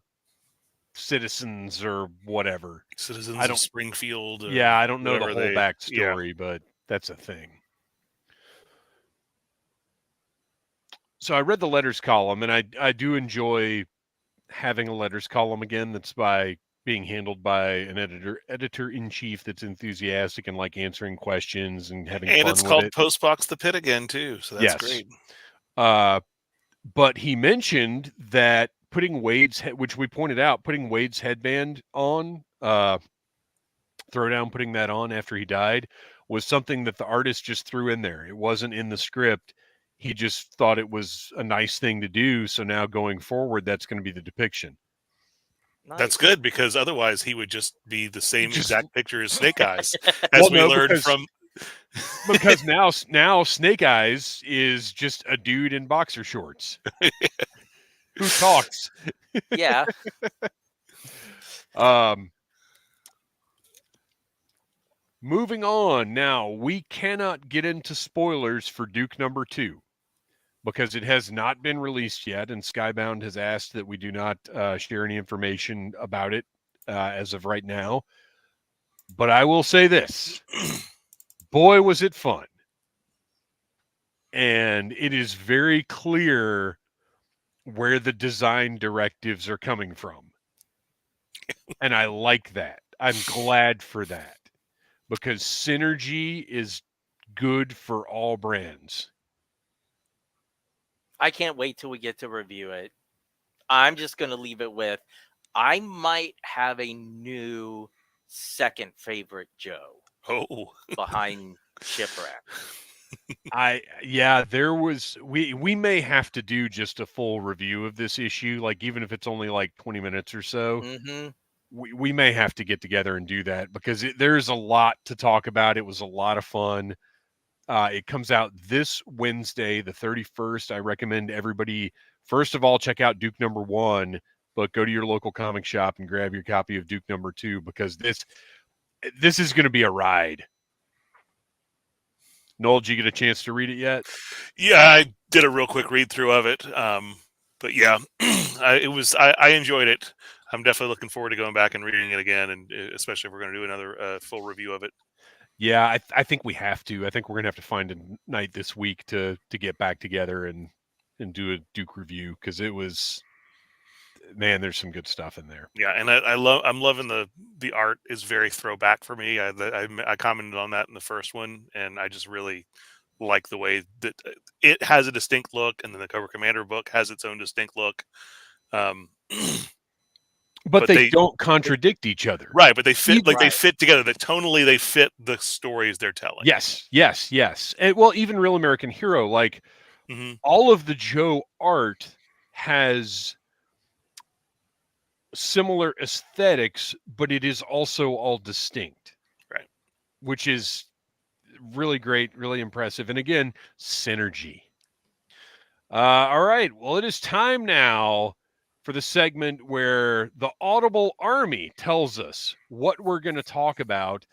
citizens or whatever. Citizens of Springfield. Yeah, I don't know the whole backstory, but that's a thing. So I read the letters column, and I do enjoy having a letters column again that's being handled by an editor-in-chief that's enthusiastic and like answering questions and having fun with it. And it's called Postbox the Pit again, too, so that's great. But he mentioned that putting Wade's, which we pointed out, putting Wade's headband on, Throwdown putting that on after he died, was something that the artist just threw in there. It wasn't in the script. He just thought it was a nice thing to do. So now going forward, that's going to be the depiction. Nice. That's good, because otherwise he would just be the same exact picture as Snake Eyes, as we learned from. Because now Snake Eyes is just a dude in boxer shorts who talks. Yeah. Moving on now, we cannot get into spoilers for Duke #2 because it has not been released yet, and Skybound has asked that we do not share any information about it as of right now. But I will say this. Boy, was it fun. And it is very clear where the design directives are coming from. And I like that. I'm glad for that. Because synergy is good for all brands. I can't wait till we get to review it. I'm just going to leave it with, I might have a new second favorite Joe Oh, behind Shipwreck. There was we may have to do just a full review of this issue, like even if it's only like 20 minutes or so. Mm-hmm. We may have to get together and do that because there's a lot to talk about. It was a lot of fun. It comes out this Wednesday, the 31st. I recommend everybody, first of all, check out Duke #1, but go to your local comic shop and grab your copy of Duke #2 because this is going to be a ride. Noel, did you get a chance to read it yet? yeah, I did a real quick read through of it. But yeah, I enjoyed it. I'm definitely looking forward to going back and reading it again, and especially if we're going to do another full review of it. Yeah, I think we have to. I think we're gonna have to find a night this week to get back together and do a Duke review because it was, man, there's some good stuff in there. Yeah, and I'm loving the art is very throwback for me. I commented on that in the first one, and I just really like the way that it has a distinct look, and then the Cobra Commander book has its own distinct look. But they don't contradict each other. Right, but they fit Right. they fit together. That tonally they fit the stories they're telling. Yes. And well, even Real American Hero, like all of the Joe art has similar aesthetics, but it is also all distinct. Right. Which is really great, really impressive. And again, synergy. All right. Well, it is time now for the segment where the Audible Army tells us what we're going to talk about.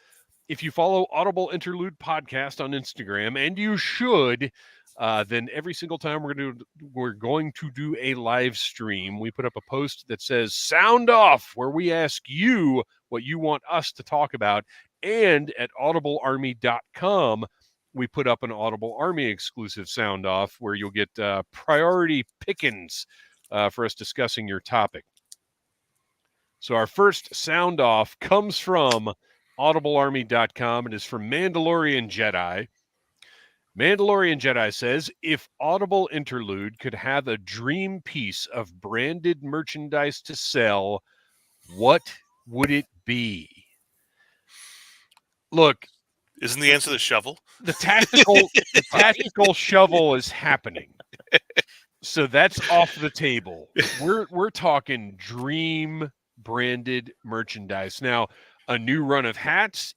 If you follow Audible Interlude Podcast on Instagram, and you should, then every single time we're going to do a live stream. We put up a post that says "Sound Off," where we ask you what you want us to talk about. And at audiblearmy.com, we put up an Audible Army exclusive sound off where you'll get priority pickings for us discussing your topic. So our first sound off comes from audiblearmy.com. It is from Mandalorian Jedi. Mandalorian Jedi says, if Audible Interlude could have a dream piece of branded merchandise to sell, what would it be? Look, isn't the answer the shovel? The tactical shovel is happening. So that's off the table. We're talking dream branded merchandise. Now, a new run of hats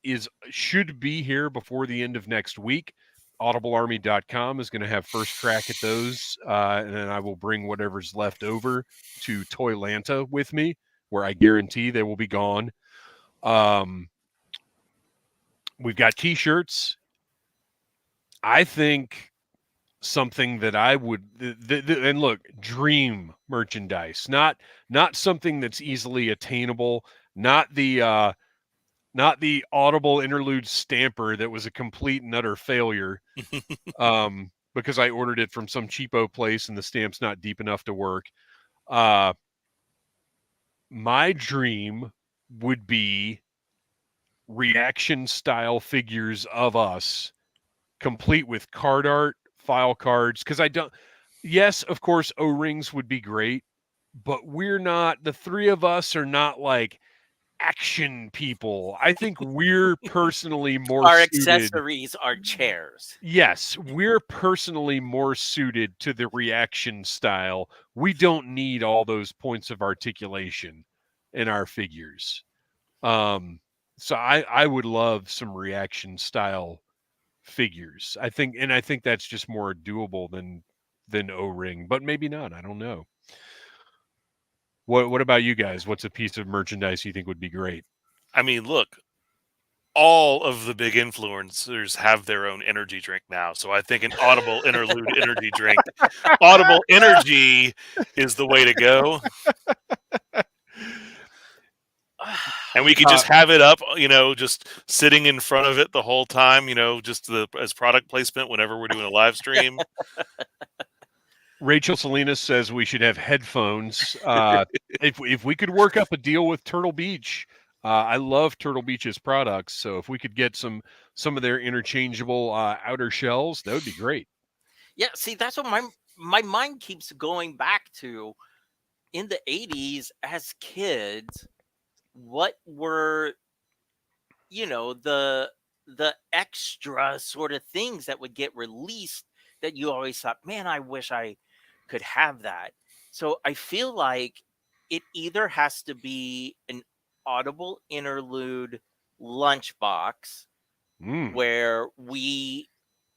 should be here before the end of next week. audiblearmy.com is going to have first crack at those, and then I will bring whatever's left over to Toylanta with me, where I guarantee they will be gone. We've got t-shirts. I think something that I would and look, dream merchandise, not something that's easily attainable, not the Audible Interlude stamper that was a complete and utter failure because I ordered it from some cheapo place and the stamp's not deep enough to work. My dream would be reaction style figures of us, complete with card art, file cards, because yes, of course, O-rings would be great, but the three of us are not like action people. I think we're personally more our suited. Accessories are chairs. Yes, we're personally more suited to the reaction style. We don't need all those points of articulation in our figures. So I would love some reaction style figures. I think that's just more doable than O-ring, but maybe not. I don't know. What about you guys? What's a piece of merchandise you think would be great? I mean, look, all of the big influencers have their own energy drink now. So I think an Audible Interlude energy drink, Audible Energy is the way to go. And we could just have it up, just sitting in front of it the whole time, just as product placement whenever we're doing a live stream. Rachel Salinas says we should have headphones. If we could work up a deal with Turtle Beach, I love Turtle Beach's products. So if we could get some of their interchangeable outer shells, that would be great. Yeah, see, that's what my mind keeps going back to. In the 80s, as kids, what were the extra sort of things that would get released that you always thought, man, I wish I could have that. So I feel like it either has to be an Audible Interlude lunchbox where we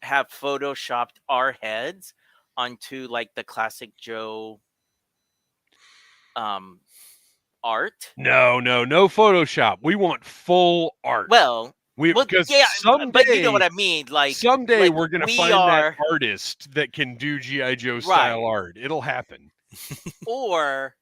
have photoshopped our heads onto like the classic Joe art. No Photoshop. We want full art. Well, Because yeah, but you know someday what I mean. Like we're gonna we find that are artist that can do G.I. Joe style right, art. It'll happen. or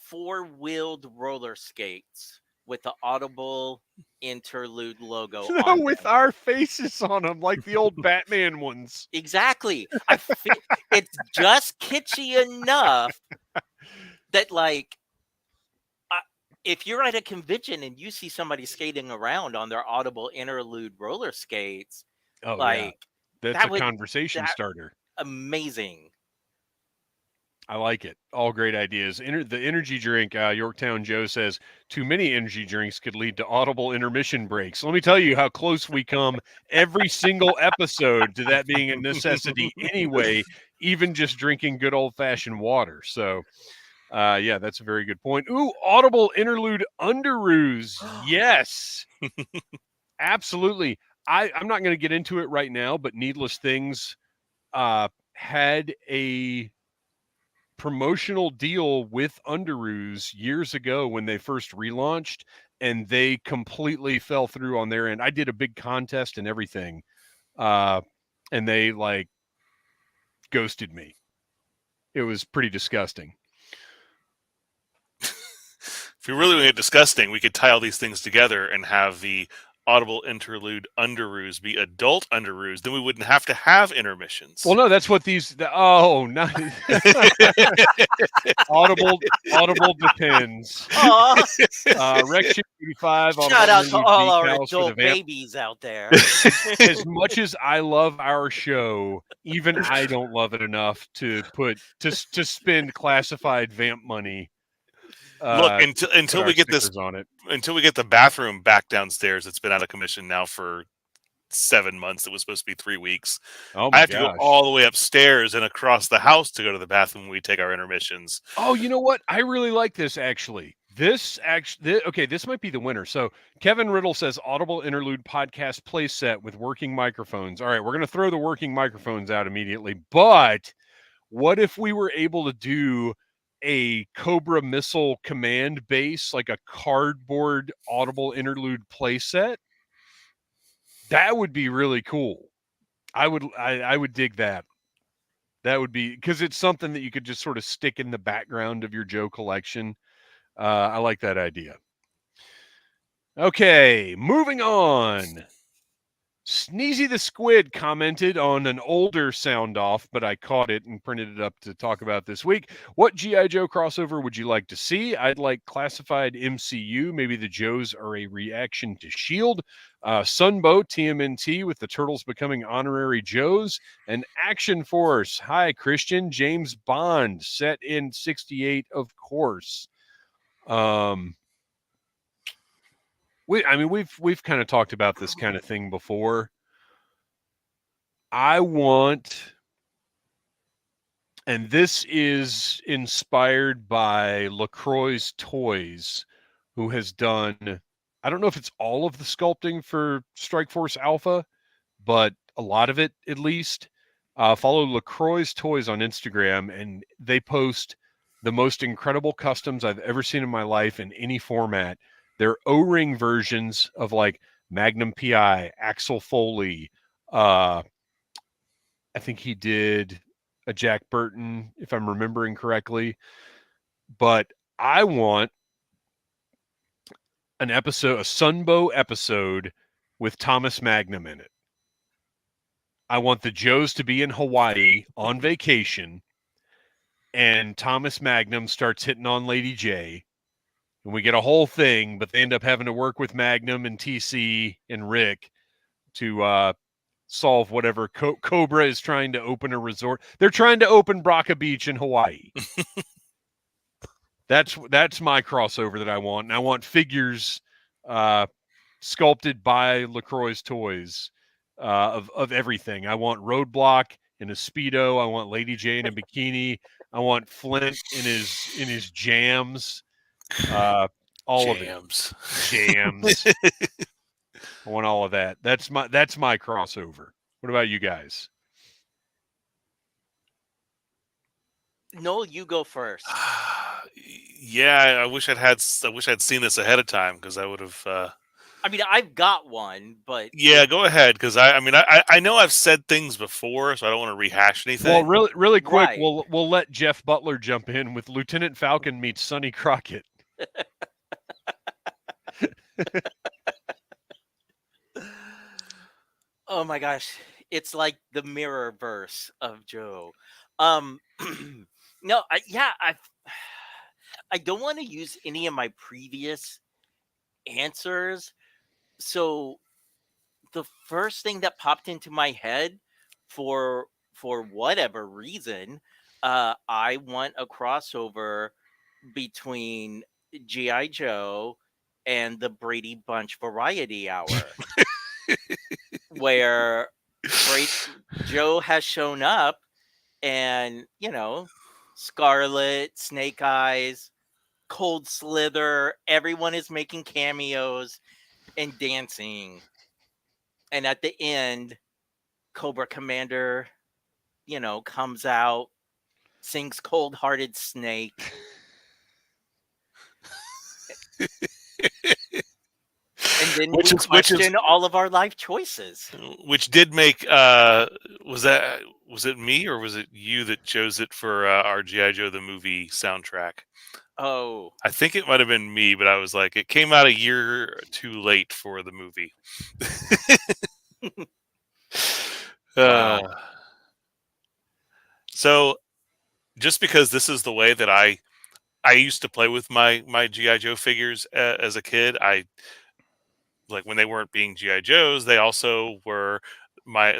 four-wheeled roller skates with the Audible Interlude logo on With them. our faces on them, like the old Batman ones. Exactly. It's just kitschy enough that, like, if you're at a convention and you see somebody skating around on their Audible Interlude roller skates, Oh yeah, like that's a conversation starter. Amazing. I like it. All great ideas. The energy drink, Yorktown Joe says, too many energy drinks could lead to audible intermission breaks. Let me tell you how close we come every single episode to that being a necessity anyway, even just drinking good old-fashioned water. So, yeah, that's a very good point. Ooh, Audible Interlude Underoos. Yes. Absolutely. I'm not going to get into it right now, but Needless Things had a promotional deal with Underoos years ago when they first relaunched, and they completely fell through on their end. I did a big contest and everything, and they like ghosted me. It was pretty disgusting. If you really want to get disgusting, we could tie all these things together and have the Audible Interlude Underoos be adult Underoos. Then we wouldn't have to have intermissions. Well, no, that's what these. Audible depends. Rection 85. Shout out to all our adult babies out there. As much as I love our show, even I don't love it enough to spend classified vamp money. Look, until we get this on it, until we get the bathroom back downstairs, it's been out of commission now for 7 months. It was supposed to be 3 weeks. I have to go all the way upstairs and across the house to go to the bathroom when we take our intermissions. Oh, you know what? I really like this actually. This might be the winner. So Kevin Riddle says Audible Interlude podcast playset with working microphones. All right, we're going to throw the working microphones out immediately. But what if we were able to do a Cobra missile command base, like a cardboard Audible Interlude playset? That would be really cool. I would dig that. That would be, because it's something that you could just sort of stick in the background of your Joe collection. I like that idea. Okay, moving on. Sneezy the Squid commented on an older sound off, but I caught it and printed it up to talk about this week. What G.I. Joe crossover would you like to see? I'd like classified MCU. Maybe the Joes are a reaction to S.H.I.E.L.D. Sunbow TMNT with the Turtles becoming honorary Joes. And Action Force. Hi, Kristian. James Bond set in 68, of course. We've kind of talked about this kind of thing before. I want, and this is inspired by LaCroix's Toys, who has done, I don't know if it's all of the sculpting for Strike Force Alpha, but a lot of it at least. Follow LaCroix's Toys on Instagram, and they post the most incredible customs I've ever seen in my life in any format. They're O-ring versions of like Magnum PI, Axel Foley. I think he did a Jack Burton, if I'm remembering correctly. But I want an episode, a Sunbow episode with Thomas Magnum in it. I want the Joes to be in Hawaii on vacation, and Thomas Magnum starts hitting on Lady J. And we get a whole thing, but they end up having to work with Magnum and TC and Rick to solve whatever. Cobra is trying to open a resort. They're trying to open Braca Beach in Hawaii. That's my crossover that I want. And I want figures sculpted by LaCroix's Toys of everything. I want Roadblock in a Speedo. I want Lady J in a bikini. I want Flint in his jams. All of it. Jams. Jams. I want all of that. That's my crossover. What about you guys? Noel, you go first. Yeah, I wish I'd seen this ahead of time, because I would have. I mean, I've got one, but Yeah, go ahead, because I know I've said things before, so I don't want to rehash anything. Well, really quick, Right. we'll let Jeff Butler jump in with Lieutenant Falcon meets Sonny Crockett. Oh my gosh, it's like the mirror verse of Joe. No, I don't want to use any of my previous answers. So the first thing that popped into my head for whatever reason, I want a crossover between G.I. Joe and the Brady Bunch Variety Hour, where Joe has shown up, and Scarlet, Snake Eyes, Cold Slither, everyone is making cameos and dancing, and at the end, Cobra Commander, comes out, sings Cold Hearted Snake. And then we question all of our life choices. Which did make was it me or was it you that chose it for our G.I. Joe the movie soundtrack? Oh, I think it might have been me, but I was like, it came out a year too late for the movie. Wow. So, just because this is the way that I used to play with my G.I. Joe figures as a kid, like when they weren't being G.I. Joes, they also were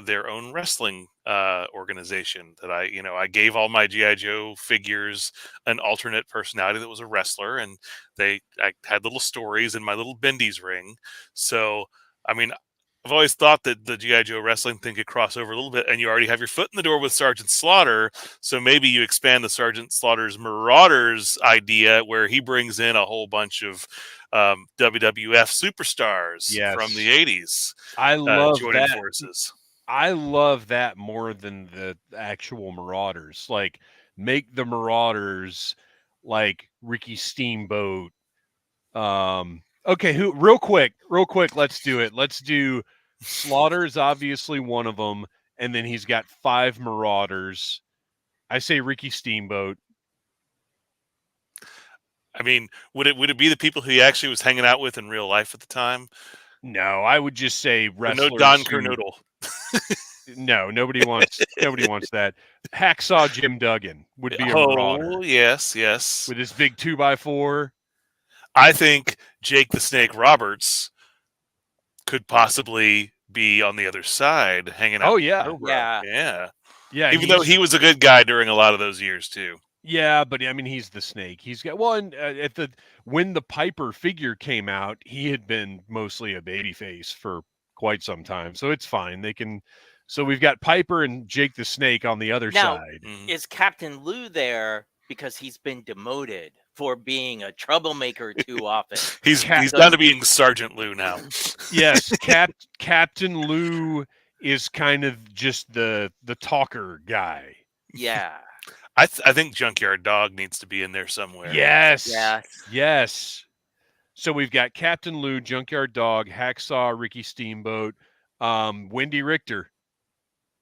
their own wrestling organization that I gave all my G.I. Joe figures an alternate personality that was a wrestler, and I had little stories in my little Bendy's ring. So, I mean, I've always thought that the G.I. Joe wrestling thing could cross over a little bit, and you already have your foot in the door with Sergeant Slaughter, so maybe you expand the Sergeant Slaughter's Marauders idea, where he brings in a whole bunch of WWF superstars from the 80s. I love joining that. forces. I love that more than the actual Marauders. Like, make the Marauders like Ricky Steamboat. Okay, real quick, let's do it. Let's do Slaughter's obviously one of them, and then he's got 5 Marauders. I say Ricky Steamboat. I mean, would it be the people who he actually was hanging out with in real life at the time? No, I would just say wrestlers. No Don Kernoodle. No, nobody wants that. Hacksaw Jim Duggan would be a Marauder. Oh, yes. With his big 2x4. I think Jake the Snake Roberts could possibly be on the other side, hanging out. Oh, yeah. Yeah. Even though he was a good guy during a lot of those years too. Yeah, but I mean, he's the Snake. He's got and when the Piper figure came out, he had been mostly a babyface for quite some time, so it's fine. They can. So we've got Piper and Jake the Snake on the other side. Is Captain Lou there because he's been demoted for being a troublemaker too often? he's down to being Sergeant Lou now. Yes, Captain Lou is kind of just the talker guy. Yeah. I think Junkyard Dog needs to be in there somewhere. Yes. So we've got Captain Lou, Junkyard Dog, Hacksaw, Ricky Steamboat, Wendy Richter.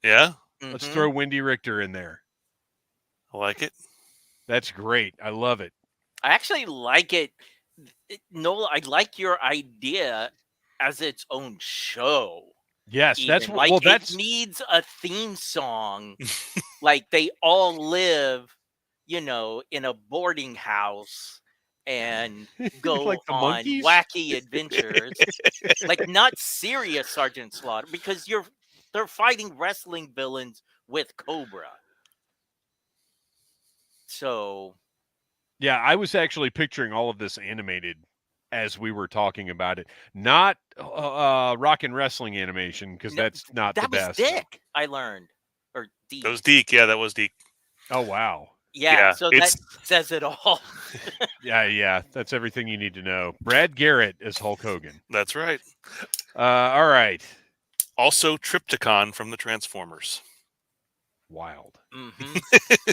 Yeah? Let's throw Wendy Richter in there. I like it. That's great. I love it. I actually like it. Noel, I like your idea as its own show. Yes, even. that's like it needs a theme song. Like they all live, in a boarding house and go like the on monkeys? wacky adventures. Like not serious Sergeant Slaughter, because they're fighting wrestling villains with Cobra. So yeah, I was actually picturing all of this animated as we were talking about it. Not rock and wrestling animation, because No, that's not the that was best. Dick, I learned. Or Deke. That was Deke. Yeah, that was Deke. Oh, wow. Yeah, Yeah, so that says it all. Yeah, that's everything you need to know. Brad Garrett as Hulk Hogan. That's right. All right. Also, Triptychon from the Transformers. Wild. Mm-hmm.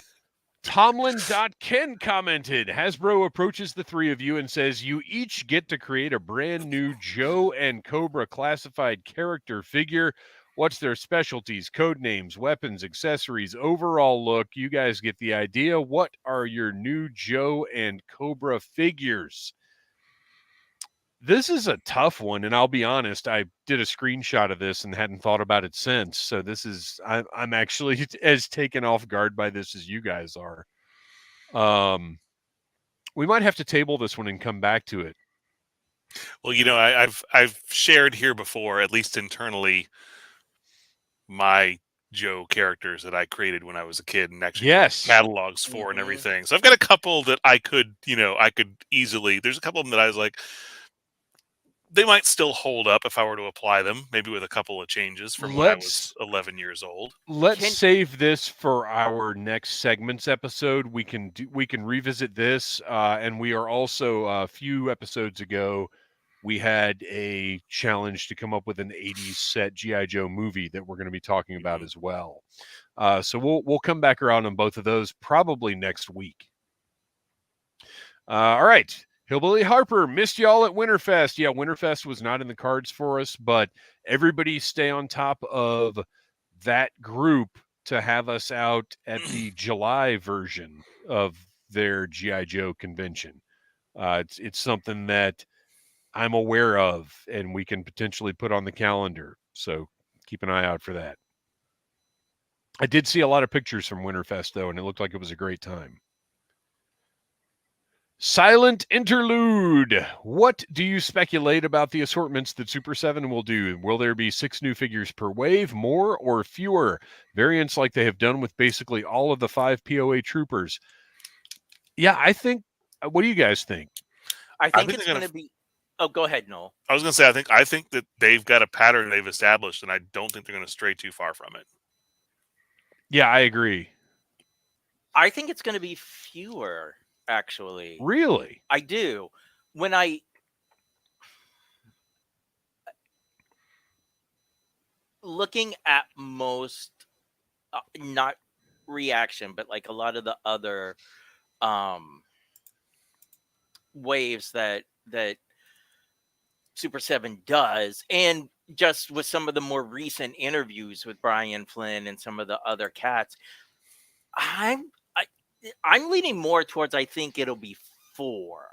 Tomlin.Ken commented, Hasbro approaches the three of you and says, you each get to create a brand new Joe and Cobra classified character figure. What's their specialties, code names, weapons, accessories, overall look? You guys get the idea. What are your new Joe and Cobra figures? This is a tough one, and I'll be honest, I did a screenshot of this and hadn't thought about it since. So this is, I'm actually as taken off guard by this as you guys are. We might have to table this one and come back to it. Well, I've shared here before, at least internally, my Joe characters that I created when I was a kid and actually wrote catalogs for and everything. So I've got a couple that I could easily. There's a couple of them that I was like, they might still hold up if I were to apply them, maybe with a couple of changes from when I was 11 years old. Let's save this for our next segments episode. We can revisit this, and we are also a few episodes ago, we had a challenge to come up with an 80s set G.I. Joe movie that we're going to be talking about as well. So we'll come back around on both of those probably next week. All right. Hillbilly Harper, missed y'all at Winterfest. Yeah, Winterfest was not in the cards for us, but everybody stay on top of that group to have us out at the July version of their G.I. Joe convention. It's something that I'm aware of, and we can potentially put on the calendar. So keep an eye out for that. I did see a lot of pictures from Winterfest, though, and it looked like it was a great time. Silent Interlude. What do you speculate about the assortments that Super 7 will do? Will there be 6 new figures per wave, more or fewer? Variants like they have done with basically all of the 5 POA troopers. Yeah, I think. What do you guys think? I think it's going to be. Oh, go ahead, Noel. I was going to say, I think that they've got a pattern they've established, and I don't think they're going to stray too far from it. Yeah, I agree. I think it's going to be fewer. Actually, really, I do. When looking at most, not reaction, but like a lot of the other waves that Super 7 does, and just with some of the more recent interviews with Brian Flynn and some of the other cats, I'm leaning more towards I think it'll be 4.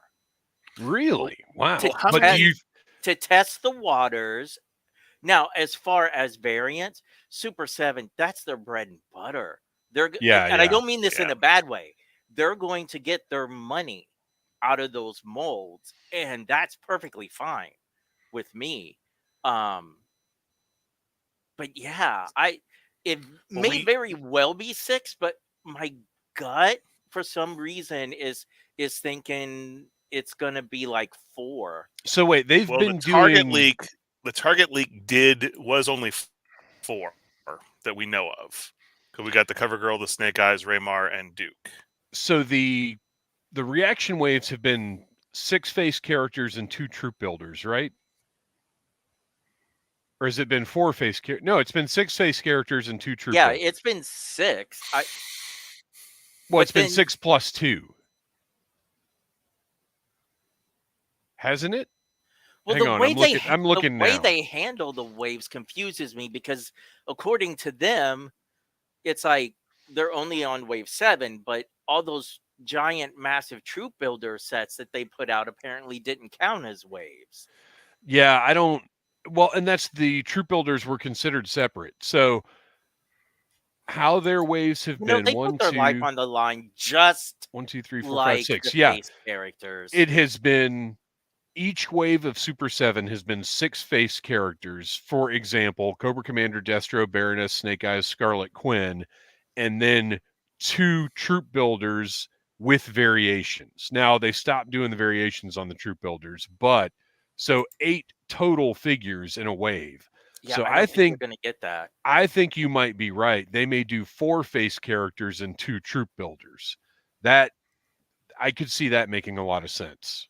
Really? Wow. To test the waters. Now, as far as variants, Super 7, that's their bread and butter. I don't mean this in a bad way. They're going to get their money out of those molds, and that's perfectly fine with me. But yeah, it may very well be 6, but my gut for some reason is thinking it's gonna be like 4. So wait, they've been the Target leak. The Target leak was only 4 that we know of, because we got the Cover Girl, the Snake Eyes, Raymar, and Duke. So the reaction waves have been 6 face characters and 2 troop builders, right? Or has it been 4 face characters? No, it's been 6 face characters and 2 troop builders. Yeah, it's been 6. It's been 6 plus 2. Hasn't it? Well, Hang on, I'm looking now. The way they handle the waves confuses me, because according to them, it's like they're only on wave 7, but all those giant, massive troop builder sets that they put out apparently didn't count as waves. Yeah, I don't. Well, and that's the troop builders were considered separate. So how their waves have been they put their life on the line, just 1, 2, 3, 4, like 5, 6. The face characters. It has been. Each wave of Super 7 has been 6 face characters. For example, Cobra Commander, Destro, Baroness, Snake Eyes, Scarlet Quinn, and then 2 troop builders with variations. Now they stopped doing the variations on the troop builders, but so 8 total figures in a wave. Yeah, So I I don't think we're think going to get that. I think you might be right. They may do 4 face characters and 2 troop builders. That I could see that making a lot of sense.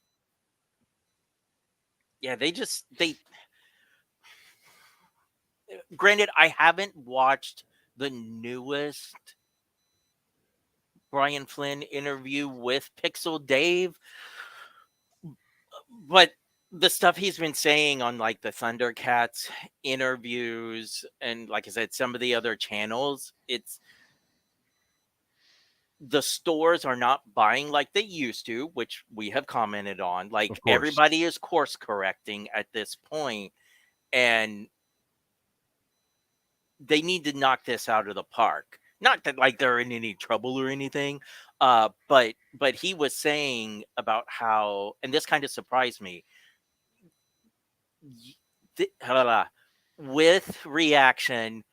Yeah, they granted, I haven't watched the newest Brian Flynn interview with Pixel Dave, but the stuff he's been saying on like the Thundercats interviews and like I said, some of the other channels, it's the stores are not buying like they used to, which we have commented on. Like Of course. everybody is course correcting at this point, and they need to knock this out of the park. Not that like they're in any trouble or anything, but he was saying about how, and this kind of surprised me. With reaction,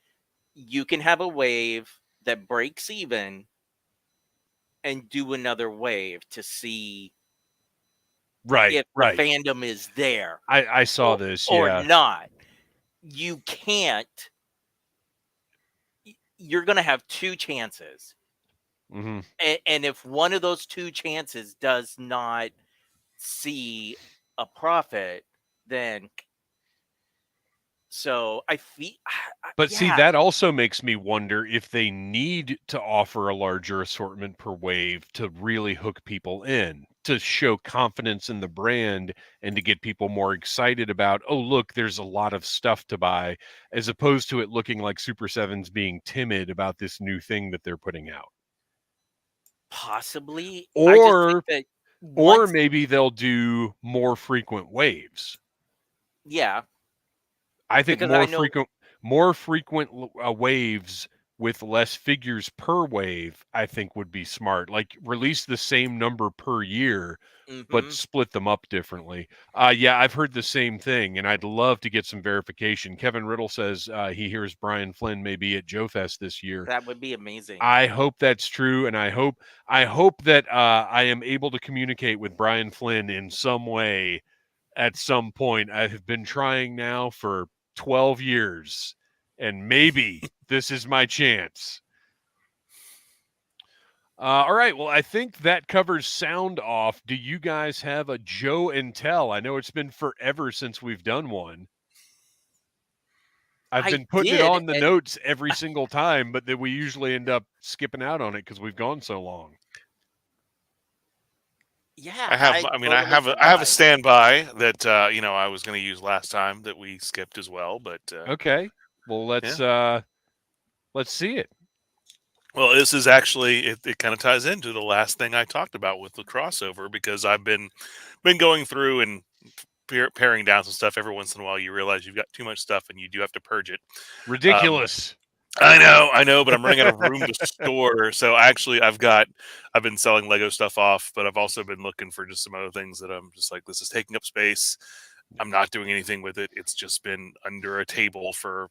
you can have a wave that breaks even and do another wave to see Right, if right. the fandom is there. I saw this, or yeah. not. You can't. You're going to have 2 chances. Mm-hmm. And if one of those 2 chances does not see a profit, then so I feel. But see, that also makes me wonder if they need to offer a larger assortment per wave to really hook people in, to show confidence in the brand and to get people more excited about, oh, look, there's a lot of stuff to buy, as opposed to it looking like Super 7's being timid about this new thing that they're putting out. Possibly. Or Once, maybe they'll do more frequent waves. yeah. I think Because more frequent waves with less figures per wave, I think would be smart. Like release the same number per year, but split them up differently. Yeah, I've heard the same thing, and I'd love to get some verification. Kevin Riddle says he hears Brian Flynn may be at Joe Fest this year. That would be amazing. I hope that's true, and I hope that I am able to communicate with Brian Flynn in some way at some point. I have been trying now for 12 years, and maybe this is my chance. All right, well, I think that covers sound off. Do you guys have a Joe and Tell? I know it's been forever since we've done one. I've been putting it on the notes every single time, but then we usually end up skipping out on it because we've gone so long. Yeah, I have a standby that I was going to use last time that we skipped as well. But okay, well let's see it. Well, this is actually it kind of ties into the last thing I talked about with the crossover, because I've been going through and paring down some stuff. Every once in a while, you realize you've got too much stuff and you do have to purge it. Ridiculous. I know, but I'm running out of room to store. So I've been selling Lego stuff off, but I've also been looking for just some other things that I'm just like, this is taking up space. I'm not doing anything with it. It's just been under a table for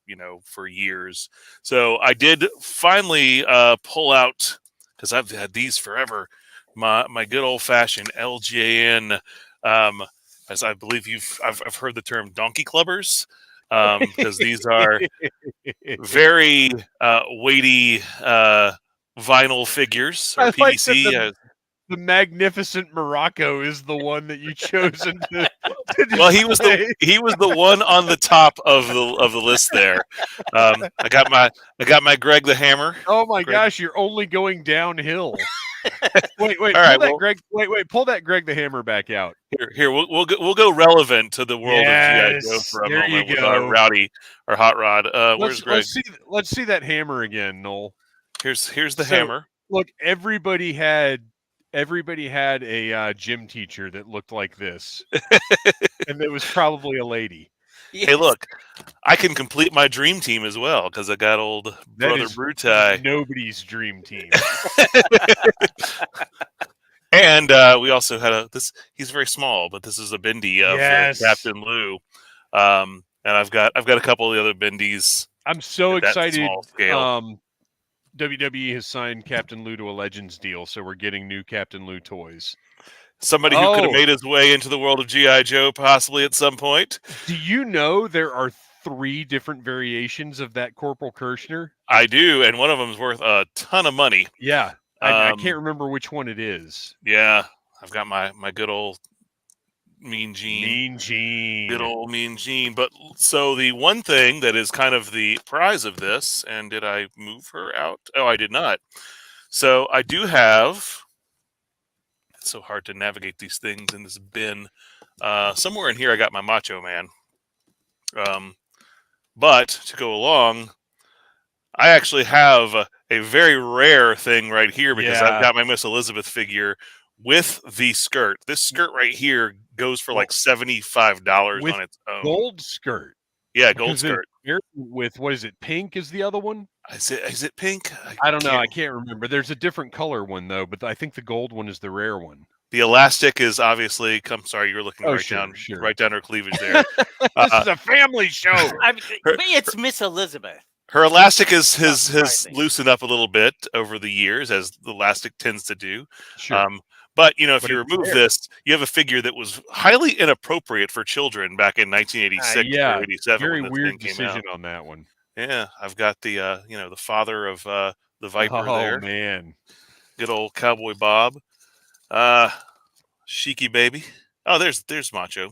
years. So I did finally pull out, because I've had these forever, my good old fashioned LJN, as I believe I've heard the term donkey clubbers. Because these are very weighty vinyl figures, or PVC. Like the magnificent Morocco is the one that you chosen to well, he was the one on the top of the list there. I got my Greg the Hammer. Oh my gosh, you're only going downhill. Wait, all right, Greg. Wait, pull that Greg the Hammer back out. Here, we'll go relevant to the world of G.I. Joe for a moment with our hot rod. Where's Greg? Let's see that hammer again, Noel. Here's the hammer. Look, everybody had a gym teacher that looked like this, and it was probably a lady. Yes. Hey, look, I can complete my dream team as well, because I got old brother Brutai. Nobody's dream team. And we also had he's very small, but this is a bendy of Captain Lou. And I've got a couple of the other bendies. I'm so excited WWE has signed Captain Lou to a Legends deal, so we're getting new Captain Lou toys. Somebody who could have made his way into the world of G.I. Joe possibly at some point. Do you know there are 3 different variations of that Corporal Kirshner? I do, and one of them is worth a ton of money. Yeah. I can't remember which one it is. Yeah, I've got my good old Mean Gene. Mean Gene. Good old Mean Gene. But so the one thing that is kind of the prize of this, and did I move her out? Oh, I did not. So I do have. It's so hard to navigate these things in this bin. Somewhere in here, I got my Macho Man. But to go along, I actually have a very rare thing right here because I've got my Miss Elizabeth figure with the skirt. This skirt right here goes for like $75 on its own. Gold skirt. Yeah, gold skirt. With, what is it, pink is the other one? Is it pink? I don't know. I can't remember. There's a different color one, though, but I think the gold one is the rare one. The elastic is obviously. I'm sorry, you're looking right down her cleavage there. This is a family show. I mean, it's Miss Elizabeth. Her elastic has loosened up a little bit over the years, as the elastic tends to do. Sure. But if you remove this, you have a figure that was highly inappropriate for children back in 1986 or 87. Very when weird came decision out. on that one. Yeah, I've got the the father of the Viper there. Oh man, good old Cowboy Bob, Sheiky baby. Oh, there's Macho.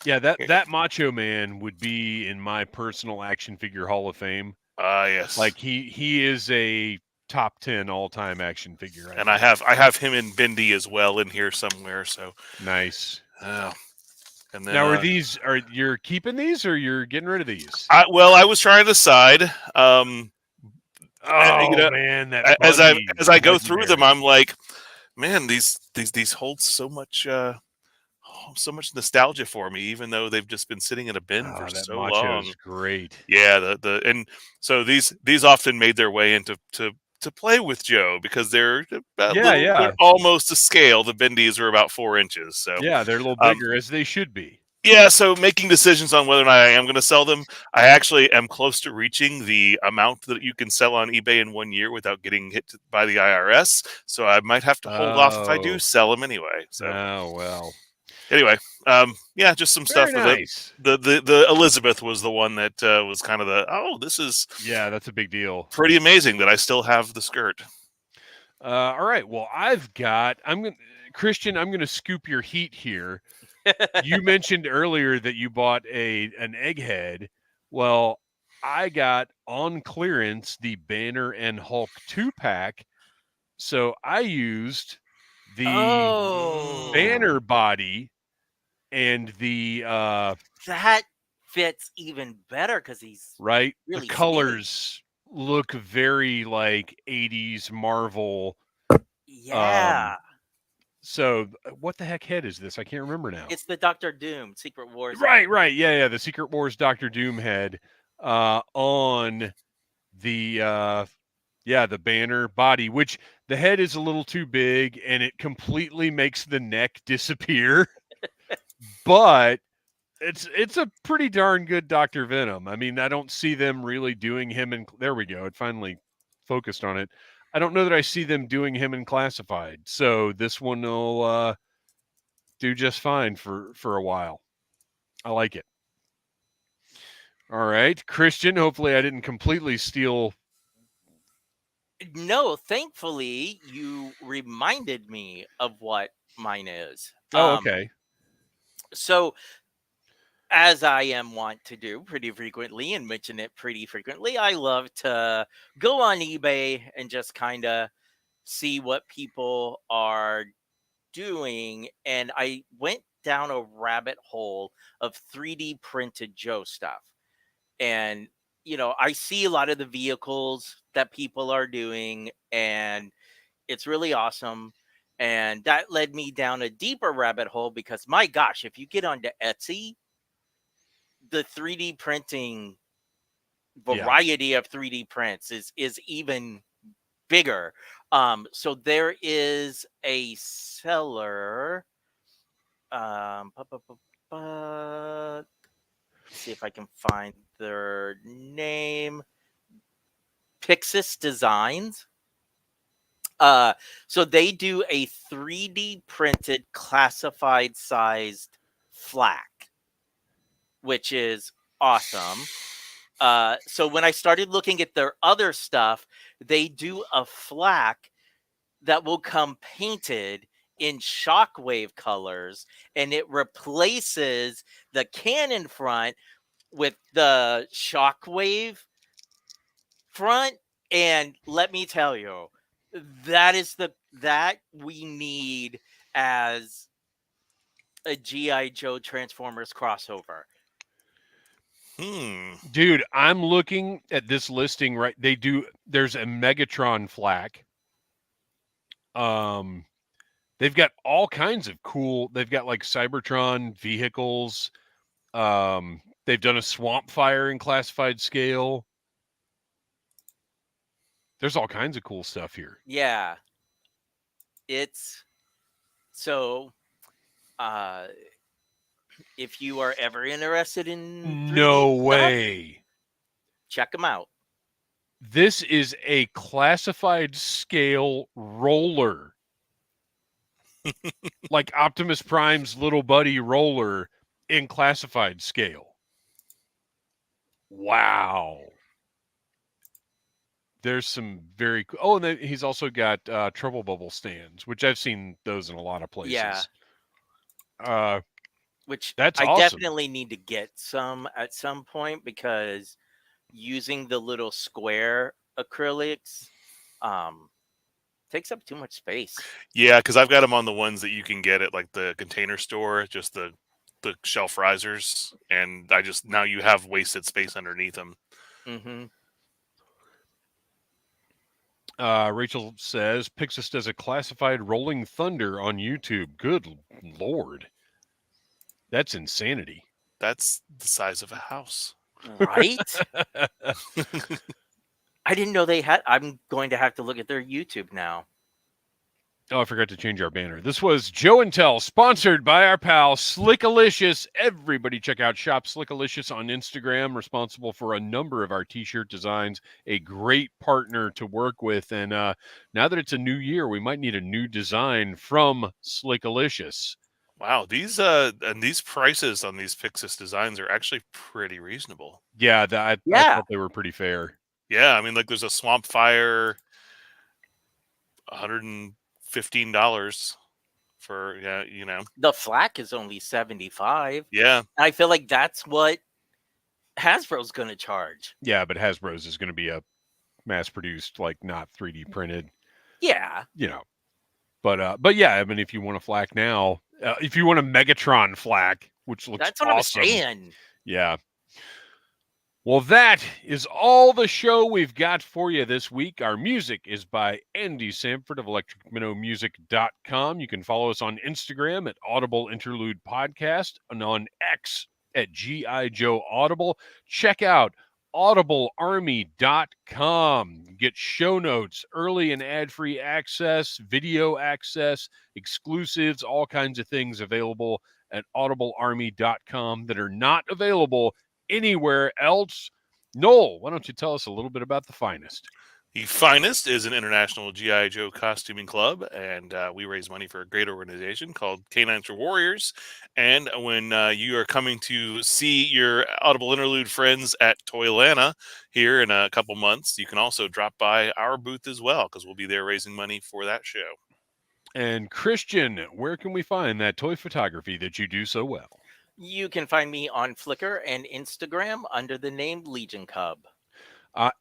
Yeah, that Macho Man would be in my personal action figure Hall of Fame. Yes. Like he is a top 10 all-time action figure. And I have him in Bindi as well in here somewhere. So nice. And then, now, you're keeping these or you're getting rid of these? I was trying to decide. Man, that as I go through them, I'm like, man, these hold so much nostalgia for me, even though they've just been sitting in a bin for so long. Great. Yeah, and so these often made their way into to play with Joe because they're they're almost to scale. The Bindis are about 4 inches, so yeah, they're a little bigger as they should be. Yeah, so making decisions on whether or not I am going to sell them, I actually am close to reaching the amount that you can sell on eBay in 1 year without getting hit by the IRS. So I might have to hold off if I do sell them anyway. So well. Anyway, just some stuff. Nice. The Elizabeth was the one that was kind of this is that's a big deal. Pretty amazing that I still have the skirt. All right. Well, Kristian, I'm gonna scoop your heat here. You mentioned earlier that you bought an egghead. Well, I got on clearance the Banner and Hulk 2-pack. So I used the Banner body and the that fits even better because he's right. Really the colors look very like 80s Marvel. Yeah. So what the heck head is this? I can't remember now. It's the Dr. Doom Secret Wars. Right. Yeah. The Secret Wars Dr. Doom head on the the Banner body, which the head is a little too big and it completely makes the neck disappear. But it's a pretty darn good Dr. Venom. I mean, I don't see them really doing him in there we go. It finally focused on it. I don't know that I see them doing him in Classified. So this one will do just fine for a while. I like it. All right, Kristian, hopefully I didn't completely steal. No, thankfully you reminded me of what mine is. Oh, okay. So as I am wont to do pretty frequently and mention it pretty frequently, I love to go on eBay and just kind of see what people are doing. And I went down a rabbit hole of 3D printed Joe stuff. And, I see a lot of the vehicles that people are doing, and it's really awesome. And that led me down a deeper rabbit hole because, my gosh, if you get onto Etsy, the 3D printing variety of 3D prints is even bigger. So there is a seller. See if I can find their name. Pixis Designs. So they do a 3D printed classified sized flak, which is awesome. So when I started looking at their other stuff, they do a flak that will come painted in shockwave colors, and it replaces the Canon front with the shockwave front. And let me tell you, that we need as a GI Joe Transformers crossover. Dude, I'm looking at this listing, right? There's a Megatron flak. They've got all kinds of cool, they've got like Cybertron vehicles. They've done a Swamp Fire in classified scale. There's all kinds of cool stuff here. Yeah. It's so if you are ever interested in 3D No stuff, way. check them out. This is a classified scale roller. Like Optimus Prime's little buddy roller in classified scale. Wow. There's some very cool. Oh, and then he's also got Trouble Bubble stands, which I've seen those in a lot of places. Yeah. Which that's I awesome. definitely need to get some at some point, because using the little square acrylics takes up too much space. Yeah, because I've got them on the ones that you can get at like the Container Store, just the shelf risers, and now you have wasted space underneath them. Mm-hmm. Rachel says Pixis does a classified Rolling Thunder on YouTube. Good Lord. That's insanity. That's the size of a house. Right? I didn't know they had. I'm going to have to look at their YouTube now. Oh, I forgot to change our banner. This was Joe and Tell, sponsored by our pal Slickalicious. Everybody check out Shop Slickalicious on Instagram, responsible for a number of our t-shirt designs, a great partner to work with. And now that it's a new year, we might need a new design from Slickalicious. Wow, these prices on these Pixis designs are actually pretty reasonable. Yeah, I thought they were pretty fair. Yeah, I mean, like there's a Swamp Fire, $115 for The flak is only $75. Yeah, I feel like that's what Hasbro's going to charge. Yeah, but Hasbro's is going to be a mass-produced, like not 3D printed. Yeah, but yeah, I mean, if you want a flak now, if you want a Megatron flak, which looks that's what awesome, I'm saying. Yeah. Well, that is all the show we've got for you this week. Our music is by Andy Samford of electricminnowmusic.com. You can follow us on Instagram at Audible Interlude Podcast and on X at G.I. Joe Audible. Check out audiblearmy.com. Get show notes, early and ad-free access, video access, exclusives, all kinds of things available at audiblearmy.com that are not available anywhere else. Noel, why don't you tell us a little bit about The Finest? The Finest is an international G.I. Joe costuming club, and we raise money for a great organization called Canines for Warriors. And when you are coming to see your Audible Interlude friends at Toylanta here in a couple months, you can also drop by our booth as well, because we'll be there raising money for that show. And Kristian, where can we find that toy photography that you do so well? You can find me on Flickr and Instagram under the name Legion Cub.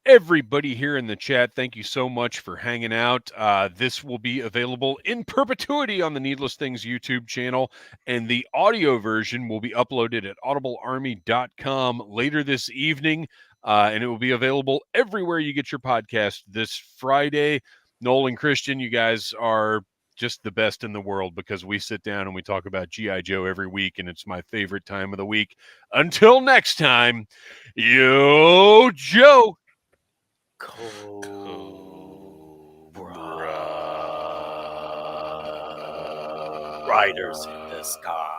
Everybody here in the chat, thank you so much for hanging out. This will be available in perpetuity on the Needless Things YouTube channel, and the audio version will be uploaded at audiblearmy.com later this evening, and it will be available everywhere you get your podcast this Friday. Noel and Kristian, you guys are just the best in the world, because we sit down and we talk about G.I. Joe every week, and it's my favorite time of the week. Until next time, yo, Joe. Cobra. Riders in the sky.